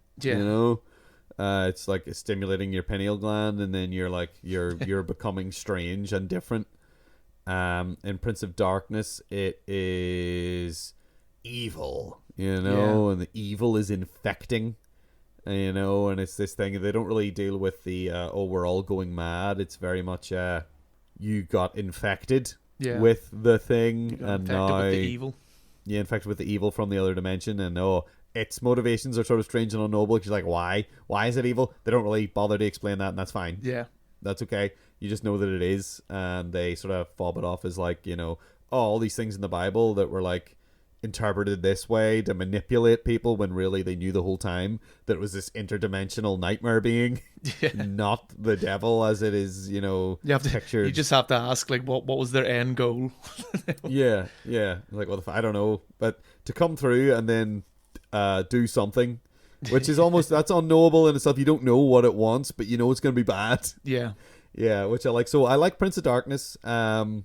it's like stimulating your pineal gland, and then you're like you're becoming strange and different. In Prince of Darkness, it is evil, and the evil is infecting, and it's this thing. They don't really deal with the we're all going mad. It's very much you got infected with the thing, and now with the evil. Yeah, infected with the evil from the other dimension, and its motivations are sort of strange and unknowable. Because you're like, why is it evil? They don't really bother to explain that, and that's fine. Yeah, that's okay. You just know that it is, and they sort of fob it off as like, all these things in the Bible that were like interpreted this way to manipulate people, when really they knew the whole time that it was this interdimensional nightmare being, not the devil as it is, pictured. You just have to ask, like, what was their end goal? yeah. Like, I don't know, but to come through and then do something, which is almost that's unknowable in itself. You don't know what it wants, but you know it's going to be bad. Yeah, which I like. So I like Prince of Darkness, and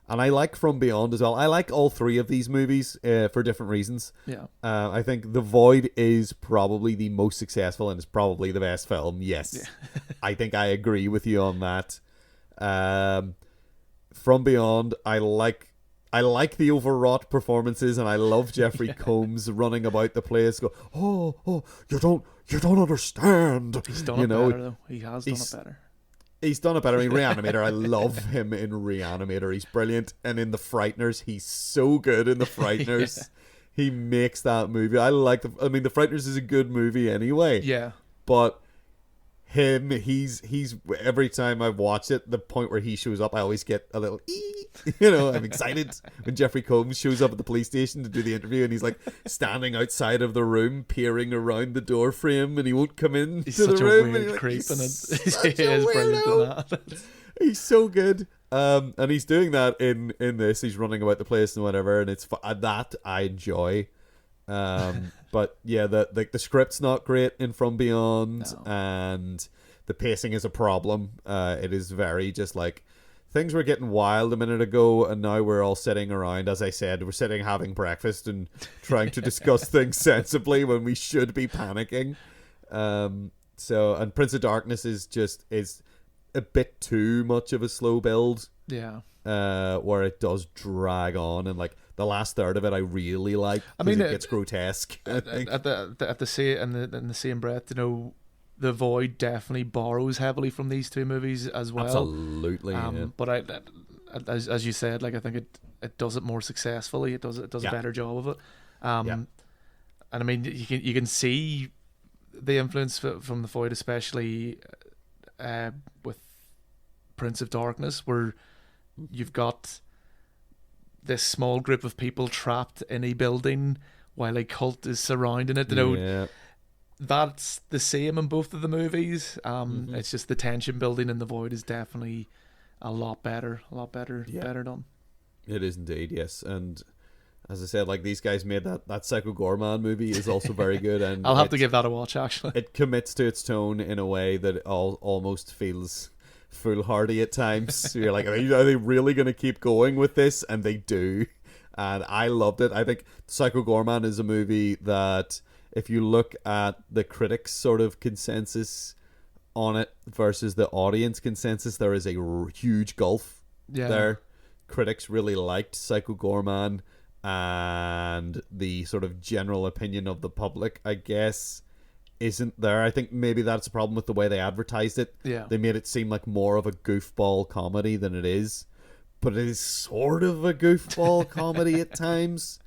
I like From Beyond as well. I like all three of these movies for different reasons. Yeah. I think The Void is probably the most successful and is probably the best film. Yes. Yeah. I think I agree with you on that. From Beyond, I like the overwrought performances, and I love Jeffrey Combs running about the place. Go, you don't understand. He's done it better though. He has done it better. He's done it better in Reanimator. I love him in Reanimator. He's brilliant. And in The Frighteners, he's so good in The Frighteners. He makes that movie. I like The Frighteners is a good movie anyway. Yeah. But him, he's every time I've watched it, the point where he shows up, I always get a little I'm excited when Jeffrey Combs shows up at the police station to do the interview, and he's like standing outside of the room peering around the door frame, and he won't come in to the room. He's such a weird creep, and he is brilliant in that. He's so good. And he's doing that in this. He's running about the place and whatever, and it's that I enjoy. But yeah, the script's not great in From Beyond, and the pacing is a problem. It is very just like things were getting wild a minute ago, and now we're all sitting around. As I said, we're sitting having breakfast and trying to discuss things sensibly when we should be panicking. And Prince of Darkness is a bit too much of a slow build. Yeah. Where it does drag on, and like the last third of it, I really like. I mean, it gets grotesque. I think. In the same breath, The Void definitely borrows heavily from these two movies as well. Absolutely. But as you said, like I think it does it more successfully. It does a better job of it. And I mean, you can see the influence from The Void, especially with Prince of Darkness, where you've got this small group of people trapped in a building while a cult is surrounding it. That's the same in both of the movies. It's just the tension building in The Void is definitely a lot better done. It is indeed, yes. And as I said, like these guys made that Psycho Gorman movie is also very good, and I'll have to give that a watch. Actually, it commits to its tone in a way that it almost feels foolhardy at times. So you're like, are they really going to keep going with this? And they do, and I loved it. I think Psycho Gorman is a movie that if you look at the critics' sort of consensus on it versus the audience consensus, there is a huge gulf there. Critics really liked Psycho Goreman, and the sort of general opinion of the public, I guess, isn't there. I think maybe that's a problem with the way they advertised it. Yeah. They made it seem like more of a goofball comedy than it is. But it is sort of a goofball comedy at times.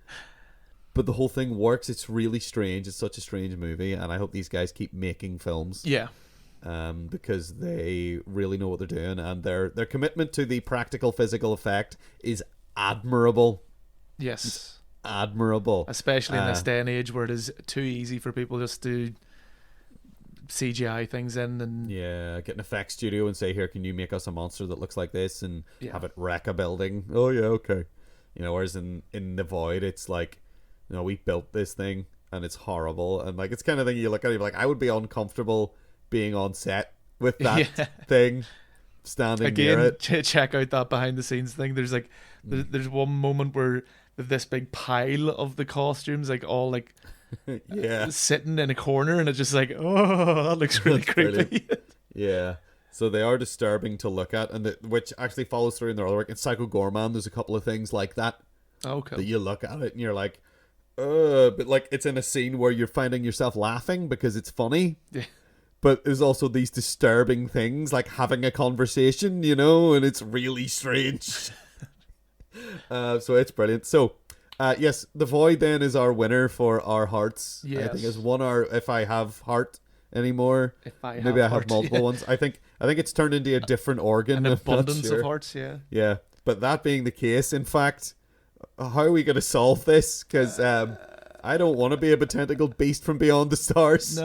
But the whole thing works. It's really strange. It's such a strange movie, and I hope these guys keep making films. Yeah. Because they really know what they're doing, and their commitment to the practical physical effect is admirable. Yes. It's admirable. Especially in this day and age where it is too easy for people just to CGI things in and get an effects studio and say, here, can you make us a monster that looks like this, and have it wreck a building. Oh yeah, okay. Whereas in The Void, it's like, we built this thing and it's horrible, and like it's kind of thing you look at it, you're like, I would be uncomfortable being on set with that thing, standing near it. Check out that behind the scenes thing. There's like there's one moment where this big pile of the costumes, like all like sitting in a corner, and it's just like, oh, that looks really creepy. Yeah, so they are disturbing to look at, and which actually follows through in their other work. In Psycho Goreman, there's a couple of things like that. Okay. That you look at it and you're like, but like it's in a scene where you're finding yourself laughing because it's funny. Yeah. But there's also these disturbing things, like having a conversation, and it's really strange. So it's brilliant. So, yes, The Void then is our winner for our hearts. Yes. I think has won our If I Have Heart anymore. Maybe I have multiple ones. I think it's turned into a different organ. An abundance of hearts, yeah. Yeah, but that being the case, in fact, how are we going to solve this? Because I don't want to be a tentacled beast from beyond the stars.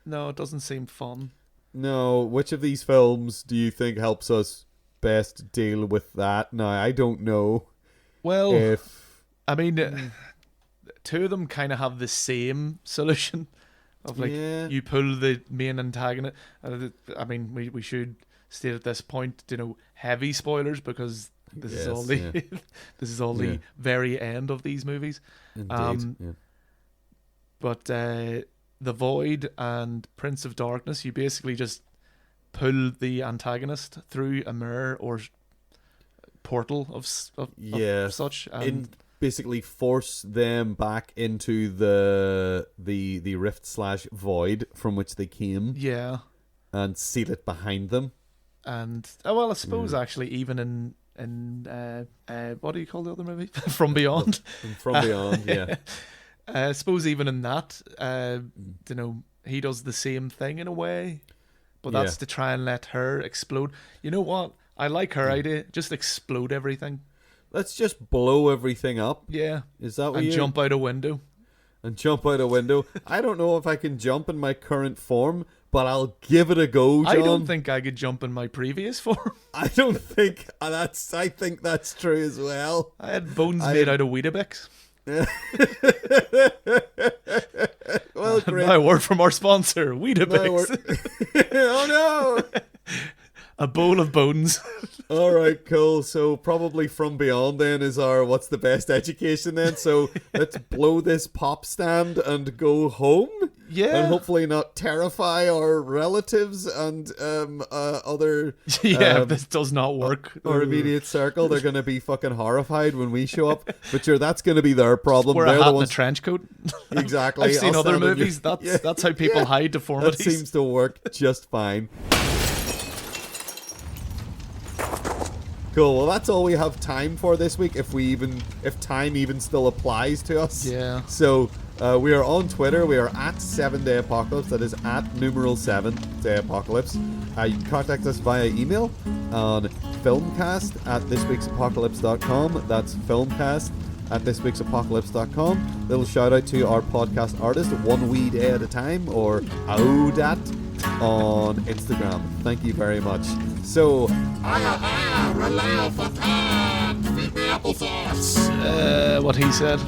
No, it doesn't seem fun. No, which of these films do you think helps us best deal with that? No, I don't know. Well, I mean, two of them kind of have the same solution of like you pull the main antagonist. I mean, we should state at this point, heavy spoilers, because this is all the this is all the very end of these movies. Indeed. But The Void and Prince of Darkness, you basically just pull the antagonist through a mirror or portal of such, and basically force them back into the rift/void from which they came. Yeah, and seal it behind them. And I suppose actually even in what do you call the other movie? From Beyond. From Beyond, yeah. I suppose even in that, he does the same thing in a way, but that's to try and let her explode. You know what? I like her idea. Just explode everything. Let's just blow everything up. Yeah. Is that what and jump out a window? And jump out a window. I don't know if I can jump in my current form, but I'll give it a go, John. I don't think I could jump in my previous form. I don't think I think that's true as well. I had bones made out of Weetabix. Well, great. Now a word from our sponsor, Weetabix. Oh no! A bowl of bones. All right, cool. So probably From Beyond then is our what's the best education then. So let's blow this pop stand and go home. Yeah. And hopefully not terrify our relatives and other... Yeah, this does not work. Our immediate circle. They're going to be fucking horrified when we show up. But sure, that's going to be their problem. Wear They're a hat the and ones... a trench coat. Exactly. I've seen other movies. That's how people hide deformities. That seems to work just fine. Cool. Well, that's all we have time for this week. If time even still applies to us. Yeah. So we are on Twitter. We are at 7 Day Apocalypse. That is at numeral 7 Day Apocalypse. You can contact us via email on filmcast@thisweeksapocalypse.com. That's filmcast@thisweeksapocalypse.com. Little shout out to our podcast artist, One Wee Day at a Time, or Audat on Instagram. Thank you very much. So, what he said.